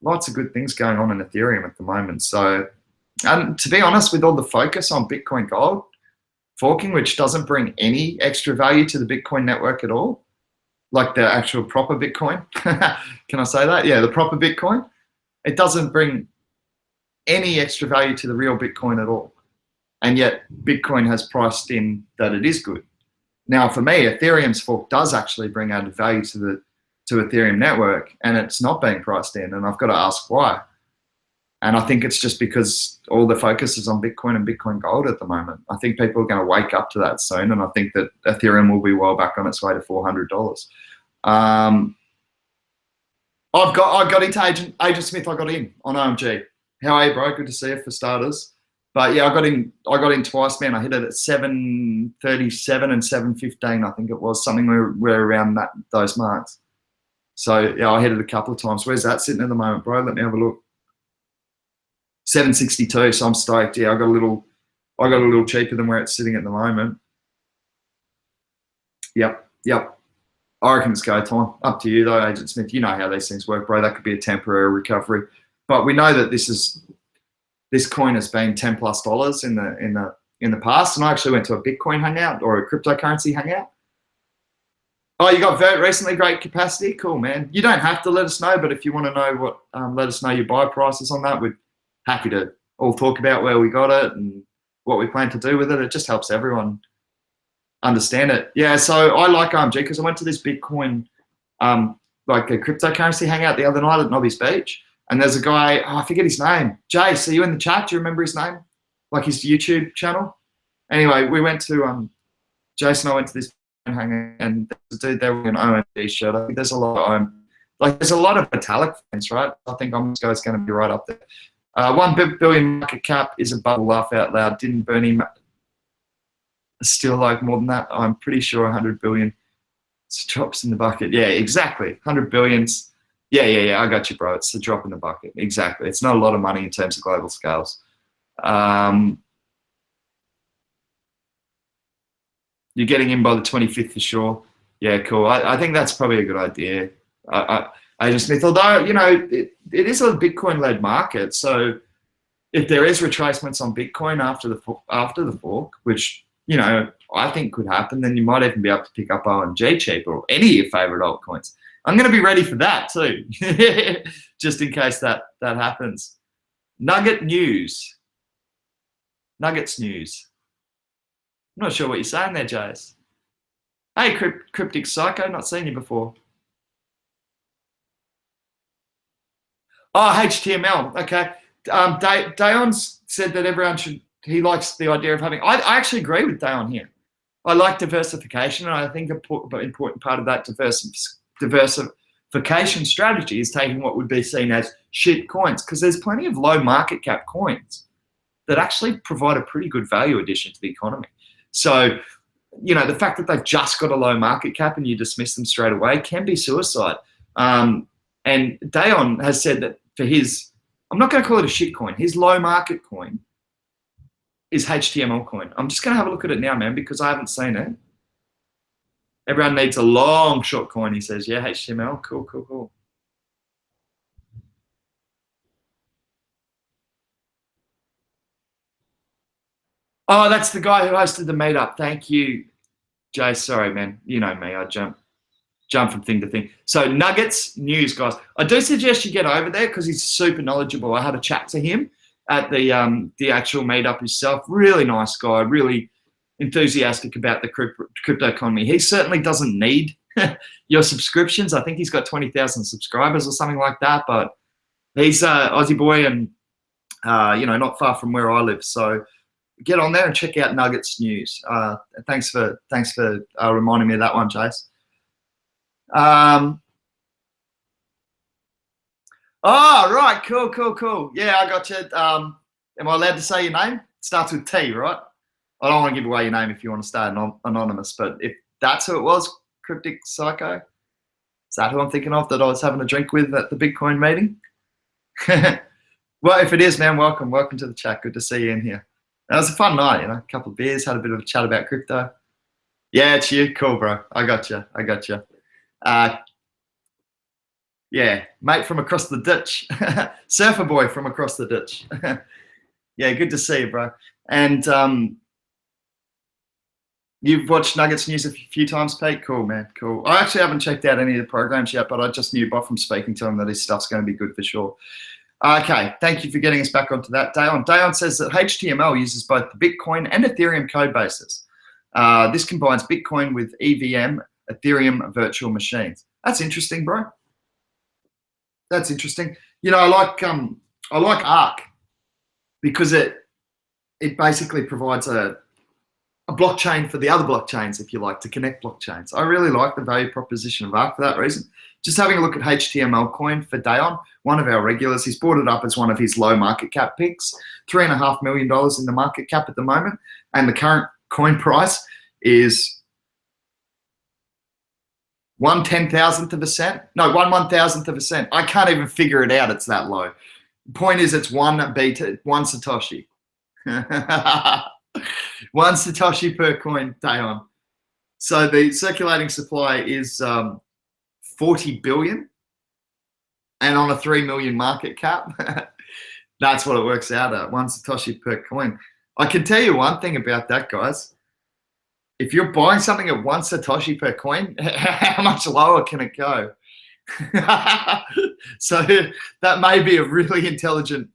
Lots of good things going on in Ethereum at the moment. So, and to be honest, with all the focus on Bitcoin Gold forking, which doesn't bring any extra value to the Bitcoin network at all, like the actual proper Bitcoin. Can I say that? Yeah, the proper Bitcoin. It doesn't bring any extra value to the real Bitcoin at all. And yet Bitcoin has priced in that it is good. Now, for me, Ethereum's fork does actually bring added value to Ethereum network, and it's not being priced in, and I've got to ask why. And I think it's just because all the focus is on Bitcoin and Bitcoin Gold at the moment. I think people are going to wake up to that soon, and I think that Ethereum will be well back on its way to $400. I got into Agent Smith. I got in on OMG. How are you, bro? Good to see you for starters. But yeah, I got in twice, man. I hit it at 737 and 715. I think it was something where around those marks. So yeah, I hit it a couple of times. Where's that sitting at the moment, bro? Let me have a look. 762. So I'm stoked. Yeah, I got a little cheaper than where it's sitting at the moment. Yep. I reckon it's go time. Up to you though, Agent Smith. You know how these things work, bro. That could be a temporary recovery, but we know that this coin has been $10+ in the past. And I actually went to a Bitcoin hangout or a cryptocurrency hangout. Oh, you got Vert recently, great capacity. Cool, man. You don't have to let us know, but if you want to know what, let us know your buy prices on that. We're happy to all talk about where we got it and what we plan to do with it. It just helps everyone understand it. Yeah, so I like RMG because I went to this Bitcoin, like a cryptocurrency hangout the other night at Nobby's Beach. And there's a guy, I forget his name. Jace, are you in the chat? Do you remember his name? Like his YouTube channel? Anyway, we went to, Jason and I went to this hangout, and there's a dude there with an OMG shirt. I think there's a lot of there's a lot of metallic fans, right? I think Omsco's going to be right up there. 1 billion market cap is a bubble, laugh out loud. Didn't Bernie still like more than that? I'm pretty sure 100 billion. It's drops in the bucket. Yeah, exactly. 100 billions. Yeah. I got you, bro. It's the drop in the bucket. Exactly. It's not a lot of money in terms of global scales. You're getting in by the 25th for sure. Yeah, cool. I think that's probably a good idea. Agent Smith, although, you know, it is a Bitcoin-led market. So if there is retracements on Bitcoin after the fork, which, you know, I think could happen, then you might even be able to pick up OMG cheaper or any of your favorite altcoins. I'm going to be ready for that too, just in case that happens. Nuggets news. I'm not sure what you're saying there, Jace. Hey, Cryptic Psycho, not seen you before. Oh, HTML, okay. Dayon said that everyone he likes the idea of having, I actually agree with Dayon here. I like diversification, and I think an important part of that diversification strategy is taking what would be seen as shit coins, because there's plenty of low market cap coins that actually provide a pretty good value addition to the economy. So, you know, the fact that they've just got a low market cap and you dismiss them straight away can be suicide. And Dayon has said that for his, I'm not going to call it a shit coin, his low market coin is HTML coin. I'm just going to have a look at it now, man, because I haven't seen it. Everyone needs a long short coin, he says. Yeah, HTML, cool. Oh, that's the guy who hosted the meetup. Thank you, Jay. Sorry, man. You know me. I jump from thing to thing. So Nuggets news, guys. I do suggest you get over there because he's super knowledgeable. I had a chat to him at the actual meetup himself. Really nice guy. Really enthusiastic about the crypto economy. He certainly doesn't need your subscriptions. I think he's got 20,000 subscribers or something like that. But he's an Aussie boy and you know, not far from where I live. So get on there and check out Nuggets news. Thanks for reminding me of that one, Chase. Oh, right, cool. Yeah, I got you. Am I allowed to say your name? It starts with T, right? I don't want to give away your name if you want to stay anonymous, but if that's who it was, Cryptic Psycho, is that who I'm thinking of that I was having a drink with at the Bitcoin meeting? Well, if it is, man, welcome to the chat. Good to see you in here. It was a fun night, you know, a couple of beers, had a bit of a chat about crypto. Yeah, it's you. Cool, bro. I got you. Yeah, mate from across the ditch. Surfer boy from across the ditch. Yeah, good to see you, bro. And you've watched Nuggets news a few times, Pete? Cool, man, cool. I actually haven't checked out any of the programs yet, but I just knew from speaking to him that his stuff's going to be good for sure. Okay, thank you for getting us back onto that. Dayon says that HTML uses both the Bitcoin and Ethereum code bases. This combines Bitcoin with EVM, Ethereum virtual machines. That's interesting, bro. That's interesting. You know, I like Arc because it basically provides a blockchain for the other blockchains, if you like, to connect blockchains. I really like the value proposition of Arc for that reason. Just having a look at HTML coin for Dayon, one of our regulars, he's brought it up as one of his low market cap picks, $3.5 million in the market cap at the moment, and the current coin price is 1/10,000th of a cent. No, 1/1000th of a cent. I can't even figure it out. It's that low. Point is, it's one Satoshi. 1 Satoshi per coin day on. So the circulating supply is 40 billion, and on a 3 million market cap, that's what it works out at, 1 Satoshi per coin. I can tell you one thing about that, guys. If you're buying something at 1 Satoshi per coin, how much lower can it go? So that may be a really intelligent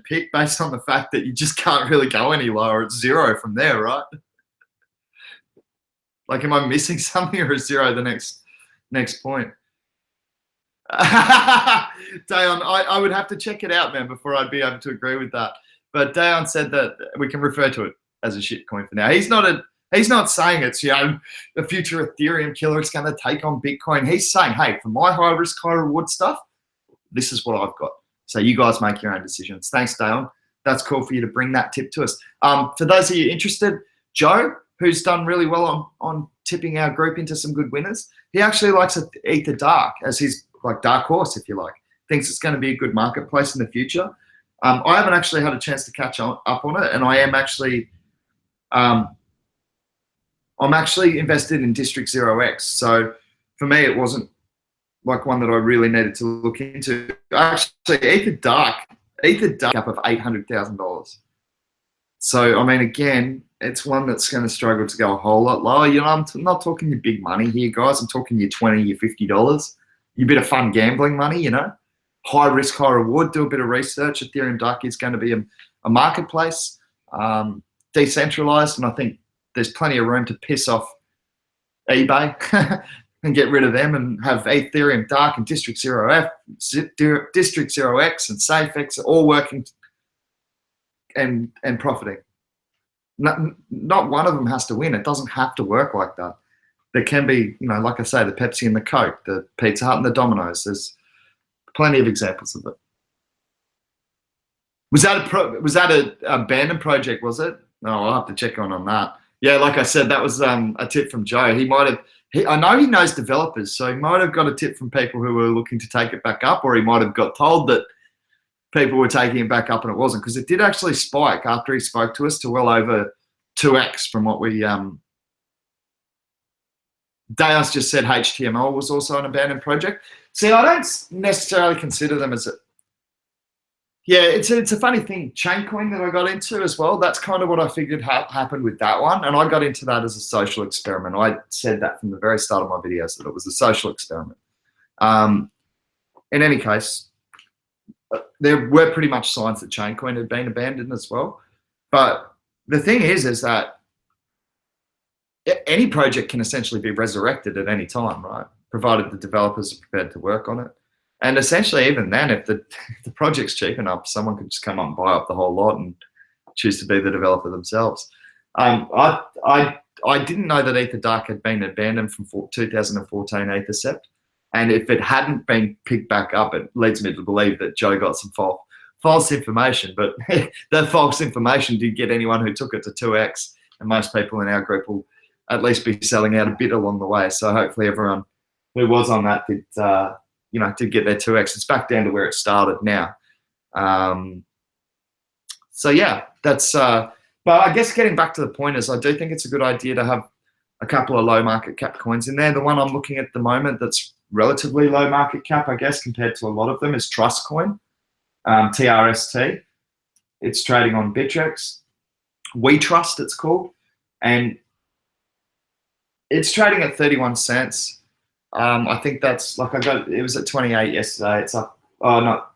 pick based on the fact that you just can't really go any lower. It's zero from there, right? Like, am I missing something, or is zero the next point? Dayon, I would have to check it out, man, before I'd be able to agree with that. But Dayon said that we can refer to it as a shit coin for now. He's not saying it's, you know, the future Ethereum killer. It's going to take on Bitcoin. He's saying, hey, for my high risk, high reward stuff, this is what I've got. So you guys make your own decisions. Thanks, Dayon. That's cool for you to bring that tip to us. For those of you interested, Joe, who's done really well on tipping our group into some good winners, he actually likes Ether Dark as his like dark horse, if you like. Thinks it's going to be a good marketplace in the future. I haven't actually had a chance to catch up on it, and I am actually, I'm actually invested in District 0x. So for me, it wasn't like one that I really needed to look into. Actually, Ether Dark up of $800,000. So I mean, again, it's one that's going to struggle to go a whole lot lower. You know, I'm not talking your big money here, guys. I'm talking your $20, your $50. Your bit of fun gambling money, you know. High risk, high reward. Do a bit of research. Ethereum Dark is going to be a marketplace, decentralized, and I think there's plenty of room to piss off eBay and get rid of them and have Ethereum Dark and District 0X and SafeX all working and profiting. Not one of them has to win. It doesn't have to work like that. There can be, you know, like I say, the Pepsi and the Coke, the Pizza Hut and the Domino's. There's plenty of examples of it. Was that a abandoned project, was it? No, I'll have to check on that. Yeah, like I said, that was a tip from Joe. I know he knows developers, so he might have got a tip from people who were looking to take it back up, or he might have got told that people were taking it back up and it wasn't, because it did actually spike after he spoke to us to well over 2x from what we Deus just said HTML was also an abandoned project. See, I don't necessarily consider them as yeah, it's a funny thing. Chaincoin that I got into as well, that's kind of what I figured happened with that one. And I got into that as a social experiment. I said that from the very start of my videos, that it was a social experiment. In any case, there were pretty much signs that Chaincoin had been abandoned as well. But the thing is that any project can essentially be resurrected at any time, right? Provided the developers are prepared to work on it. And essentially, even then, if the project's cheap enough, someone could just come up and buy up the whole lot and choose to be the developer themselves. I didn't know that Ether Dark had been abandoned from 2014 Ethercept. And if it hadn't been picked back up, it leads me to believe that Joe got some false information. But that false information did get anyone who took it to 2x. And most people in our group will at least be selling out a bit along the way. So hopefully everyone who was on that did, did get their 2x. It's back down to where it started now. So yeah, that's, but I guess getting back to the point is, I do think it's a good idea to have a couple of low market cap coins in there. The one I'm looking at the moment that's relatively low market cap, I guess, compared to a lot of them, is Trust Coin, TRST. It's trading on Bittrex. We Trust, it's called. And it's trading at 31 cents. I think that's like, it was at 28 yesterday. It's up, not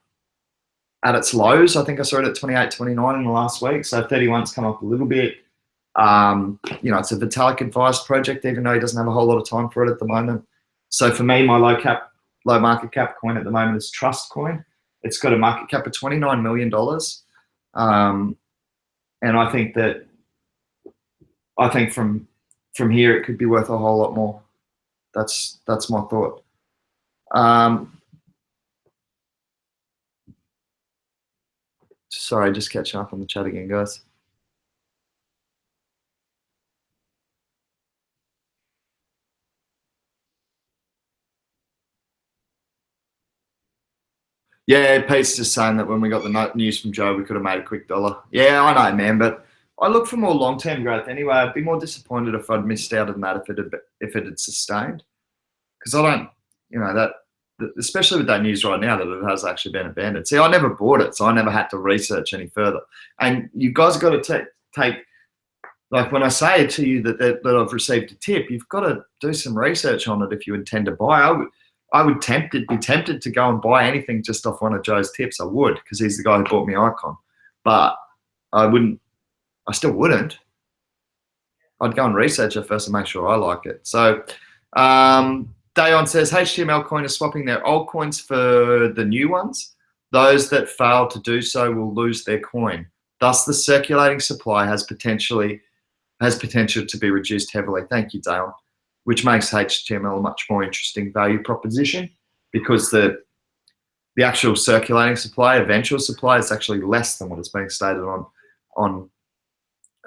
at its lows. I think I saw it at 28, 29 in the last week. So 31's come up a little bit. It's a Vitalik advised project, even though he doesn't have a whole lot of time for it at the moment. So for me, my low market cap coin at the moment is Trust Coin. It's got a market cap of $29 million. And I think from here, it could be worth a whole lot more. That's my thought. Sorry, just catching up on the chat again, guys. Pete's just saying that when we got the news from Joe, we could have made a quick dollar. Yeah, I know, man, but I look for more long-term growth anyway. I'd be more disappointed if I'd missed out on that if it had sustained, because I don't, especially with that news right now that it has actually been abandoned. See, I never bought it, so I never had to research any further. And you guys got to take, like when I say to you that I've received a tip, you've got to do some research on it if you intend to buy. I would be tempted to go and buy anything just off one of Joe's tips. I would, because he's the guy who bought me Icon. But I still wouldn't. I'd go and research it first and make sure I like it. So Dayon says, HTML coin is swapping their old coins for the new ones. Those that fail to do so will lose their coin. Thus, the circulating supply has potential to be reduced heavily. Thank you, Dayon. Which makes HTML a much more interesting value proposition, because the actual circulating supply, eventual supply, is actually less than what is being stated on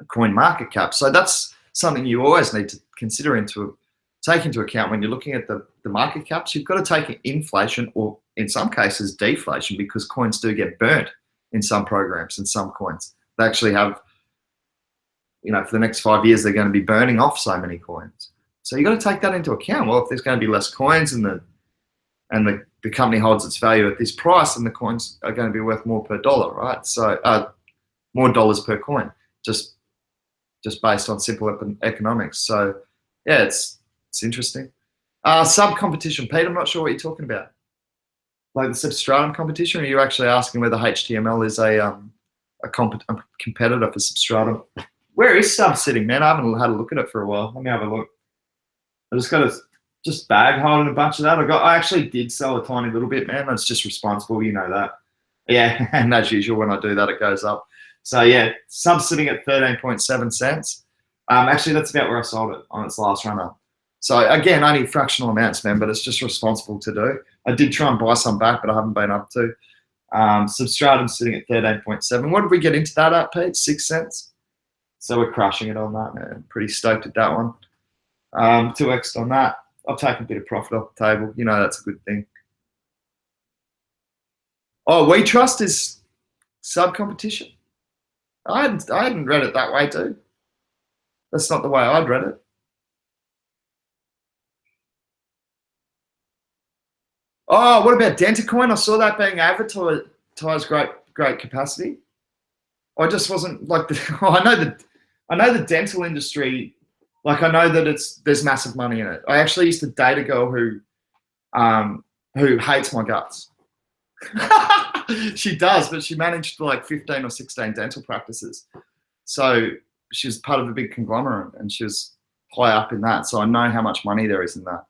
coin market cap. So that's something you always need to take into account when you're looking at the market caps. You've got to take inflation, or in some cases deflation, because coins do get burnt in some programs and some coins. They actually have, for the next 5 years, they're going to be burning off so many coins. So you've got to take that into account. Well, if there's going to be less coins and the company holds its value at this price, then the coins are going to be worth more per dollar, right? So more dollars per coin, just based on simple economics. So yeah, it's interesting. Sub competition, Pete. I'm not sure what you're talking about. Like the substratum competition, or are you actually asking whether HTML is a competitor for substratum? Where is sub sitting, man? I haven't had a look at it for a while. Let me have a look. I just got to bag holding a bunch of that. I actually did sell a tiny little bit, man. That's just responsible, you know that. Yeah, and as usual, when I do that, it goes up. So yeah, sub sitting at 13.7 cents. Actually, that's about where I sold it on its last run up. So again, only fractional amounts, man, but it's just responsible to do. I did try and buy some back, but I haven't been up to. Substratum sitting at 13.7. What did we get into that at, Pete? 6 cents. So we're crushing it on that, man. Pretty stoked at that one. 2x on that. I've taken a bit of profit off the table. That's a good thing. Oh, We Trust is sub competition. I hadn't read it that way too. That's not the way I'd read it. Oh, what about Dentacoin? I saw that being advertised great capacity. I just wasn't like I know the dental industry. Like I know that there's massive money in it. I actually used to date a girl who hates my guts. She does, but she managed like 15 or 16 dental practices. So she was part of a big conglomerate, and she was high up in that. So I know how much money there is in that.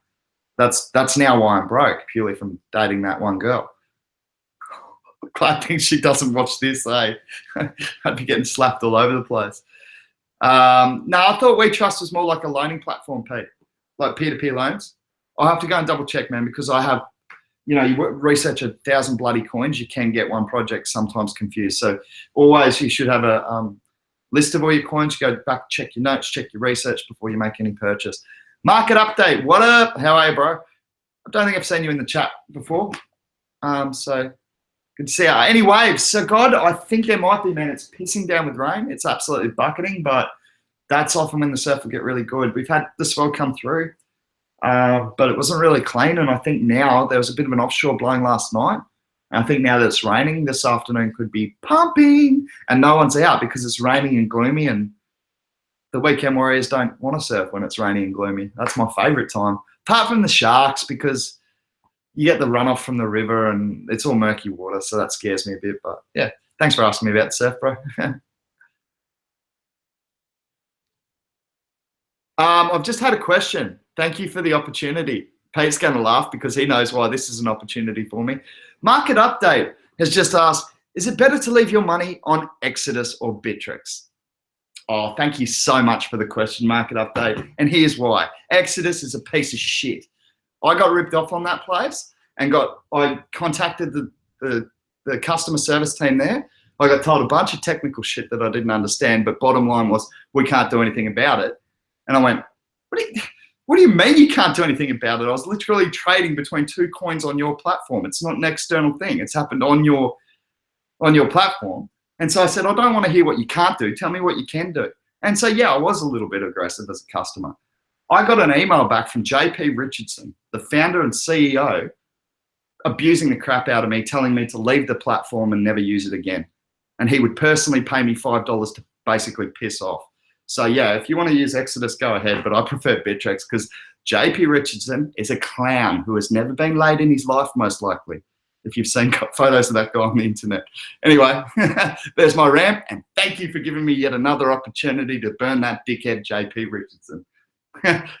That's now why I'm broke, purely from dating that one girl. Glad thing she doesn't watch this, eh? I'd be getting slapped all over the place. No, I thought We Trust was more like a loaning platform, Pete, like peer-to-peer loans. I'll have to go and double check, man, because I have, you research 1,000 bloody coins, you can get one project sometimes confused. So always you should have a list of all your coins. You go back, check your notes, check your research before you make any purchase. Market update. What up? How are you, bro? I don't think I've seen you in the chat before. So good to see you. Any waves? So God, I think there might be, man. It's pissing down with rain. It's absolutely bucketing, but that's often when the surf will get really good. We've had the swell come through, but it wasn't really clean. And I think now there was a bit of an offshore blowing last night. And I think now that it's raining, this afternoon could be pumping, and no one's out because it's raining and gloomy. And the weekend warriors don't want to surf when it's rainy and gloomy. That's my favorite time, apart from the sharks, because you get the runoff from the river and it's all murky water, so that scares me a bit. But yeah, thanks for asking me about the surf, bro. I've just had a question. Thank you for the opportunity. Pete's going to laugh because he knows why this is an opportunity for me. Market Update has just asked, is it better to leave your money on Exodus or Bittrex? Oh, thank you so much for the question, Market Update. And here's why. Exodus is a piece of shit. I got ripped off on that place and I contacted the customer service team there. I got told a bunch of technical shit that I didn't understand, but bottom line was, we can't do anything about it. And I went, What do you mean you can't do anything about it? I was literally trading between 2 coins on your platform. It's not an external thing. It's happened on your platform. And so I said, I don't want to hear what you can't do. Tell me what you can do. And so, yeah, I was a little bit aggressive as a customer. I got an email back from JP Richardson, the founder and CEO, abusing the crap out of me, telling me to leave the platform and never use it again. And he would personally pay me $5 to basically piss off. So yeah, if you want to use Exodus, go ahead, but I prefer Bittrex because JP Richardson is a clown who has never been laid in his life, most likely, if you've seen photos of that guy on the internet. Anyway, there's my rant, and thank you for giving me yet another opportunity to burn that dickhead JP Richardson.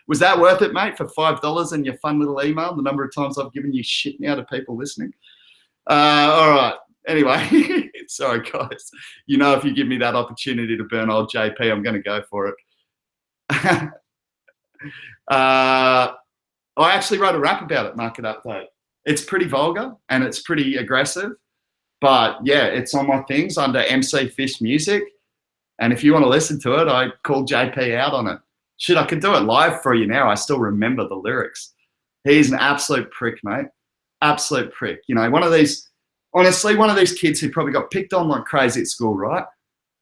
Was that worth it, mate, for $5 and your fun little email, the number of times I've given you shit now to people listening? All right. Anyway, sorry, guys. You know, if you give me that opportunity to burn old JP, I'm going to go for it. I actually wrote a rap about it, Market Update. It's pretty vulgar and it's pretty aggressive. But, yeah, it's on my things under MC Fish Music. And if you want to listen to it, I called JP out on it. Shit, I could do it live for you now. I still remember the lyrics. He's an absolute prick, mate. Absolute prick. You know, one of these kids who probably got picked on like crazy at school, right?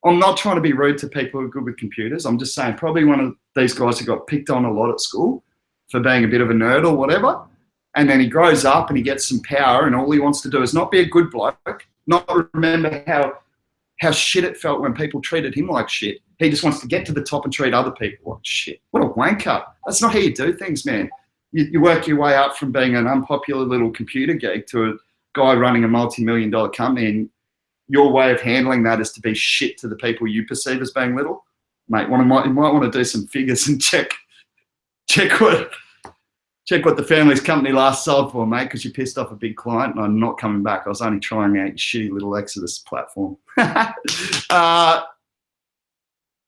I'm not trying to be rude to people who are good with computers. I'm just saying probably one of these guys who got picked on a lot at school for being a bit of a nerd or whatever. And then he grows up and he gets some power and all he wants to do is not be a good bloke, not remember how shit it felt when people treated him like shit. He just wants to get to the top and treat other people like shit. What a wanker. That's not how you do things, man. You work your way up from being an unpopular little computer geek to a guy running a multi-million-dollar company, and your way of handling that is to be shit to the people you perceive as being little. Mate, you might want to do some figures and check what the family's company last sold for, mate, because you pissed off a big client and I'm not coming back. I was only trying out your shitty little Exodus platform.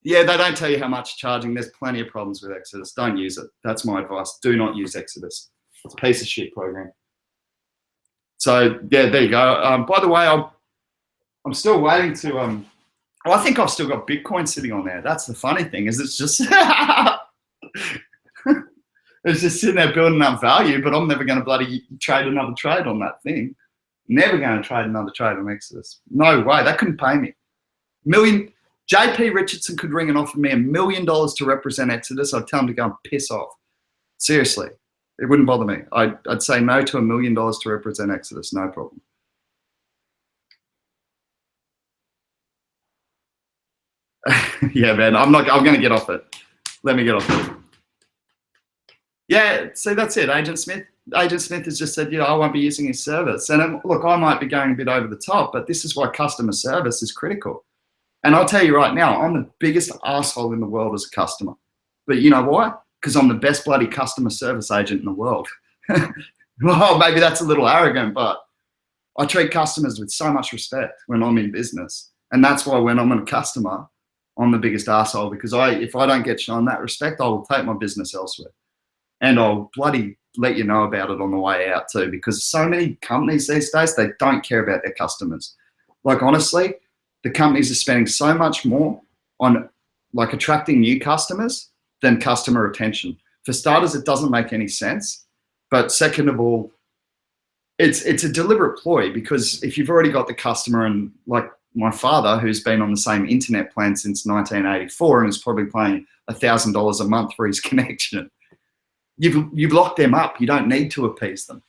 Yeah, they don't tell you how much charging. There's plenty of problems with Exodus. Don't use it. That's my advice. Do not use Exodus. It's a piece of shit program. So, yeah, there you go. By the way, I'm still waiting to I think I've still got Bitcoin sitting on there. That's the funny thing, is it's just it's just sitting there building up value, but I'm never going to bloody trade another trade on that thing. Never going to trade another trade on Exodus. No way. That couldn't pay me. JP Richardson could ring and offer me $1 million to represent Exodus. I'd tell him to go and piss off. Seriously. It wouldn't bother me. I'd say no to $1 million to represent Exodus. No problem. Yeah, man. I'm going to get off it. Let me get off it. Yeah, see, that's it. Agent Smith has just said, I won't be using his service. And look, I might be going a bit over the top, but this is why customer service is critical. And I'll tell you right now, I'm the biggest asshole in the world as a customer. But you know why? Because I'm the best bloody customer service agent in the world. Well, maybe that's a little arrogant, but I treat customers with so much respect when I'm in business. And that's why when I'm a customer, I'm the biggest asshole, because if I don't get shown that respect, I will take my business elsewhere. And I'll bloody let you know about it on the way out too, because so many companies these days, they don't care about their customers. Like, honestly, the companies are spending so much more on like attracting new customers than customer retention. For starters, it doesn't make any sense. But second of all, it's a deliberate ploy, because if you've already got the customer, and like my father, who's been on the same internet plan since 1984 and is probably paying $1,000 a month for his connection, you've locked them up. You don't need to appease them.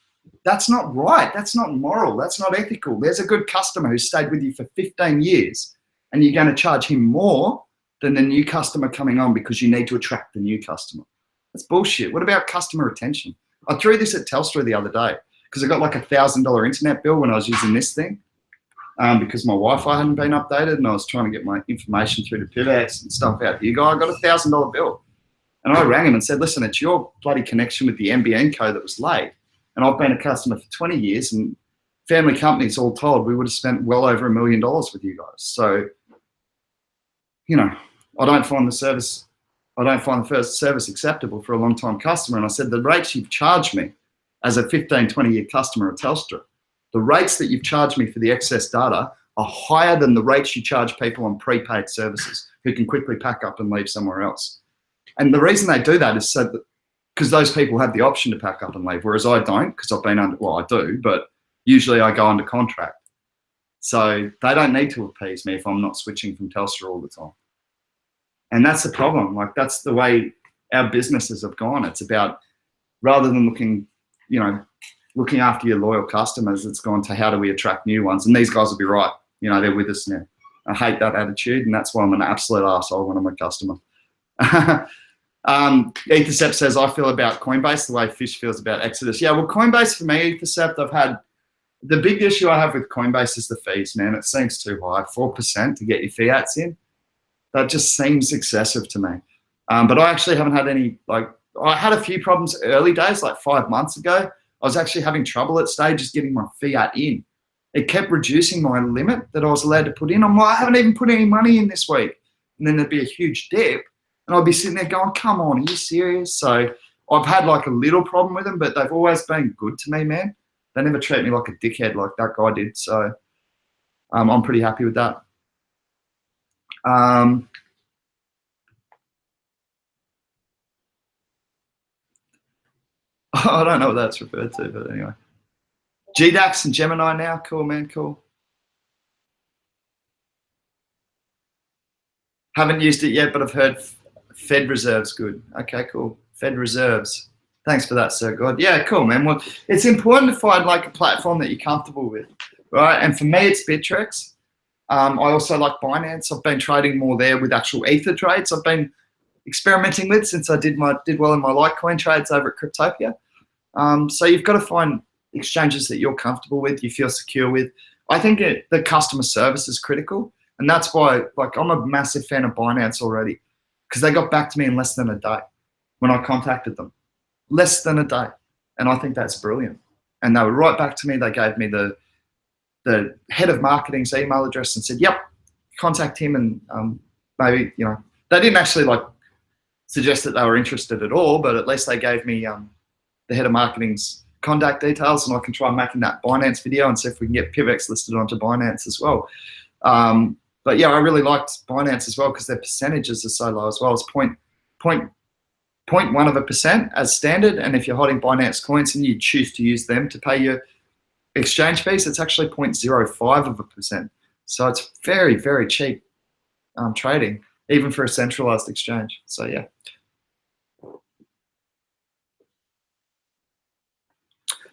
That's not right. That's not moral. That's not ethical. There's a good customer who stayed with you for 15 years and you're going to charge him more than the new customer coming on because you need to attract the new customer. That's bullshit. What about customer retention? I threw this at Telstra the other day because I got like $1,000 internet bill when I was using this thing because my Wi-Fi hadn't been updated and I was trying to get my information through to PIVX and stuff out here. I got a $1,000 bill. And I rang him and said, listen, it's your bloody connection with the NBN code that was late. And I've been a customer for 20 years and family companies all told, we would have spent well over $1 million with you guys. So, you know, I don't find the first service acceptable for a long time customer. And I said, the rates you've charged me as a 15, 20 year customer of Telstra, the rates that you've charged me for the excess data are higher than the rates you charge people on prepaid services who can quickly pack up and leave somewhere else. And the reason they do that is so that because those people have the option to pack up and leave, whereas I don't, because I've been under, well, I do, but usually I go under contract. So they don't need to appease me if I'm not switching from Telstra all the time. And that's the problem. Like, that's the way our businesses have gone. It's about, rather than looking after your loyal customers, it's gone to how do we attract new ones? And these guys will be right. You know, they're with us now. I hate that attitude, and that's why I'm an absolute arsehole when I'm a customer. Ethercept says, I feel about Coinbase the way Fish feels about Exodus. Yeah, well, Coinbase for me, Ethercept, I've had, the big issue I have with Coinbase is the fees, man. It seems too high, 4% to get your fiats in. That just seems excessive to me. But I actually haven't had any, like, I had a few problems early days, like 5 months ago. I was actually having trouble at stages getting my fiat in. It kept reducing my limit that I was allowed to put in. I'm like, I haven't even put any money in this week. And then there'd be a huge dip. And I'd be sitting there going, come on, are you serious? So I've had like a little problem with them, but they've always been good to me, man. They never treat me like a dickhead like that guy did. So I'm pretty happy with that. I don't know what that's referred to, but anyway. GDAX and Gemini now. Cool, man, cool. Haven't used it yet, but I've heard Fed Reserve's good. Okay, cool. Fed Reserves. Thanks for that, Sir God. Yeah, cool, man. Well, it's important to find like a platform that you're comfortable with, right? And for me, it's Bittrex. I also like Binance. I've been trading more there with actual Ether trades. I've been experimenting with since I did well in my Litecoin trades over at Cryptopia. So you've got to find exchanges that you're comfortable with, you feel secure with. I think the customer service is critical, and that's why, like, I'm a massive fan of Binance already, because they got back to me in less than a day when I contacted them. Less than a day. And I think that's brilliant. And they were right back to me. They gave me the head of marketing's email address and said, yep, contact him. And maybe, you know, they didn't actually like suggest that they were interested at all, but at least they gave me the head of marketing's contact details, and I can try making that Binance video and see if we can get PIVX listed onto Binance as well. But yeah, I really liked Binance as well because their percentages are so low as well. It's 0.1% as standard, and if you're holding Binance coins and you choose to use them to pay your exchange fees, it's actually 0.05%. So it's very, very cheap trading, even for a centralized exchange. So yeah.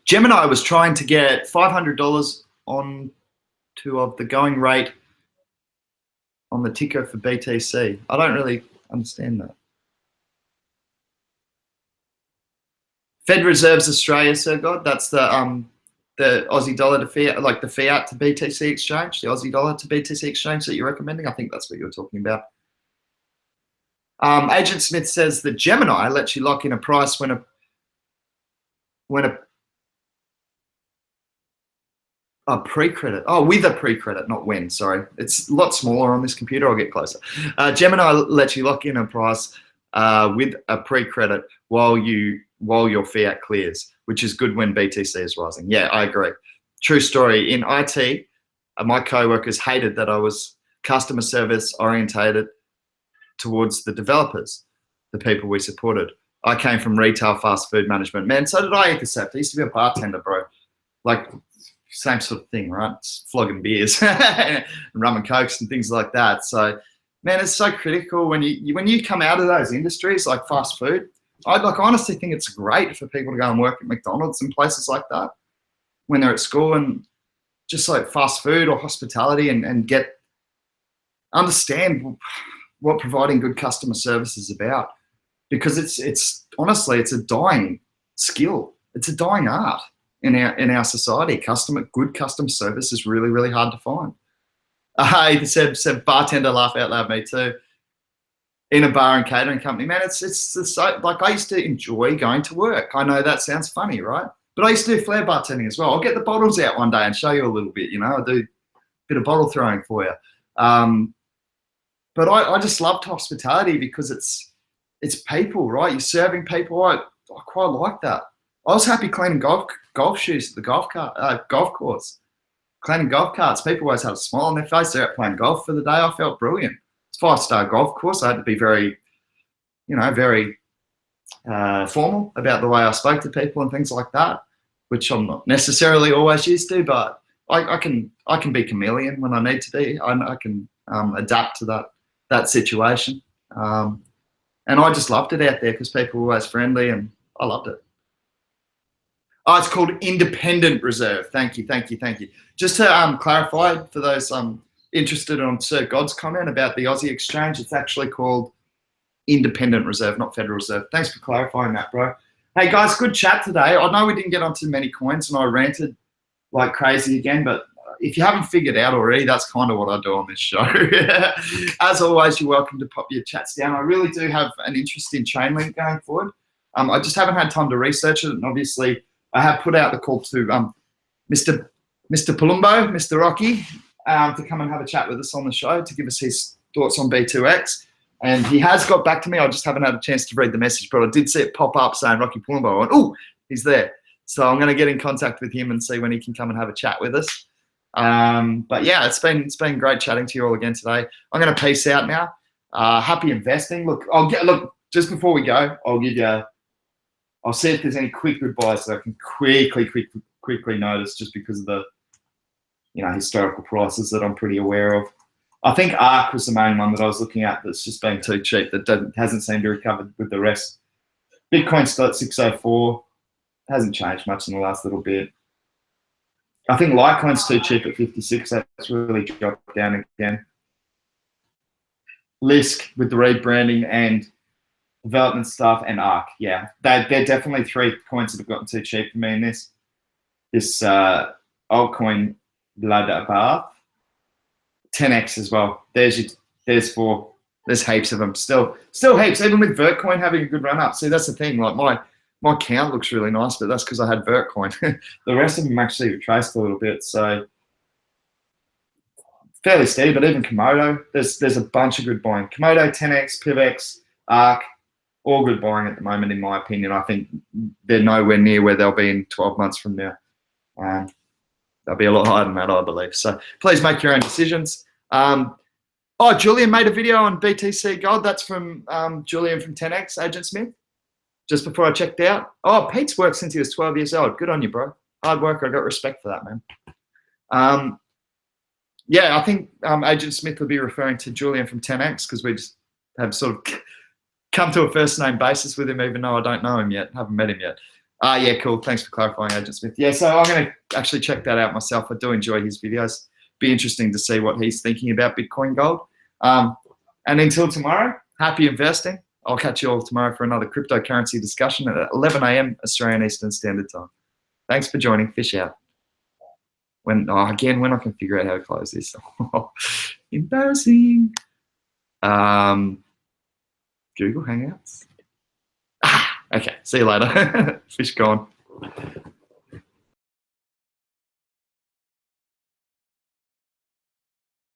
Gemini was trying to get $500 on of the going rate on the ticker for BTC. I don't really understand that. Fed Reserves Australia, Sir God, that's the Aussie dollar to fiat, like the fiat to BTC exchange, the Aussie dollar to BTC exchange that you're recommending. I think that's what you were talking about. Agent Smith says that Gemini lets you lock in a price when a pre-credit. Oh, with a pre-credit, not when, sorry. It's a lot smaller on this computer. I'll get closer. Gemini lets you lock in a price with a pre-credit while your fiat clears, which is good when BTC is rising. Yeah, I agree. True story. In IT, my co-workers hated that I was customer service orientated towards the developers, the people we supported. I came from retail fast food management. Man, so did I, Ethercept. I used to be a bartender, bro. Like, same sort of thing, right? It's flogging beers and rum and cokes and things like that. So, man, it's so critical when you come out of those industries like fast food. I honestly think it's great for people to go and work at McDonald's and places like that when they're at school, and just like fast food or hospitality, and understand what providing good customer service is about, because it's honestly, it's a dying skill. It's a dying art in our society. Good customer service is really, really hard to find. Said bartender, laugh out loud, me too. In a bar and catering company, man, it's so, like, I used to enjoy going to work. I know that sounds funny, right? But I used to do flair bartending as well. I'll get the bottles out one day and show you a little bit, you know, I'll do a bit of bottle throwing for you. But I just loved hospitality because it's people, right? You're serving people. I quite like that. I was happy cleaning golf shoes at the golf course, cleaning golf carts. People always had a smile on their face. They're out playing golf for the day. I felt brilliant. It's a 5-star golf course. I had to be very, you know, very formal about the way I spoke to people and things like that, which I'm not necessarily always used to, but I can be chameleon when I need to be. I can adapt to that situation. And I just loved it out there because people were always friendly and I loved it. Oh, it's called Independent Reserve. Thank you. Just to clarify for those interested on Sir God's comment about the Aussie exchange, it's actually called Independent Reserve, not Federal Reserve. Thanks for clarifying that, bro. Hey guys, good chat today. I know we didn't get onto many coins and I ranted like crazy again, but if you haven't figured out already, that's kind of what I do on this show. As always, you're welcome to pop your chats down. I really do have an interest in Chainlink going forward. I just haven't had time to research it, and obviously I have put out the call to Mr. Palumbo, Mr. Rocky, to come and have a chat with us on the show to give us his thoughts on B2X. And he has got back to me. I just haven't had a chance to read the message, but I did see it pop up saying Rocky Palumbo. I went, oh, he's there. So I'm going to get in contact with him and see when he can come and have a chat with us. But yeah, it's been great chatting to you all again today. I'm going to peace out now. Happy investing. Look, just before we go, I'll see if there's any quick goodbyes that I can quickly notice just because of the historical prices that I'm pretty aware of. I think ARK was the main one that I was looking at that's just been too cheap, that hasn't seemed to recover with the rest. Bitcoin's still at 604. Hasn't changed much in the last little bit. I think Litecoin's too cheap at 56. That's really dropped down again. Lisk with the rebranding and development stuff, and ARK. Yeah, they're definitely three coins that have gotten too cheap for me in this. This altcoin Bloodbath. 10x as well. There's four. There's heaps of them. Still heaps. Even with Vertcoin having a good run up. See, that's the thing. Like my count looks really nice, but that's because I had Vertcoin. The rest of them actually retraced a little bit. So fairly steady. But even Komodo, there's a bunch of good buying. Komodo, 10x, PIVX, ARK, all good buying at the moment, in my opinion. I think they're nowhere near where they'll be in 12 months from now. They'll be a lot higher than that, I believe. So please make your own decisions. Julian made a video on BTC Gold. That's from Julian from 10x, Agent Smith, just before I checked out. Oh, Pete's worked since he was 12 years old. Good on you, bro. Hard worker. I got respect for that, man. Yeah, I think Agent Smith would be referring to Julian from 10x because we just have sort of come to a first name basis with him, even though I don't know him yet, haven't met him yet. Yeah, cool. Thanks for clarifying, Agent Smith. Yeah, so I'm going to actually check that out myself. I do enjoy his videos. Be interesting to see what he's thinking about Bitcoin Gold. And until tomorrow, happy investing. I'll catch you all tomorrow for another cryptocurrency discussion at 11 a.m. Australian Eastern Standard Time. Thanks for joining. Fish out. When I can figure out how to close this. Embarrassing. Google Hangouts. Okay, see you later. Fish gone.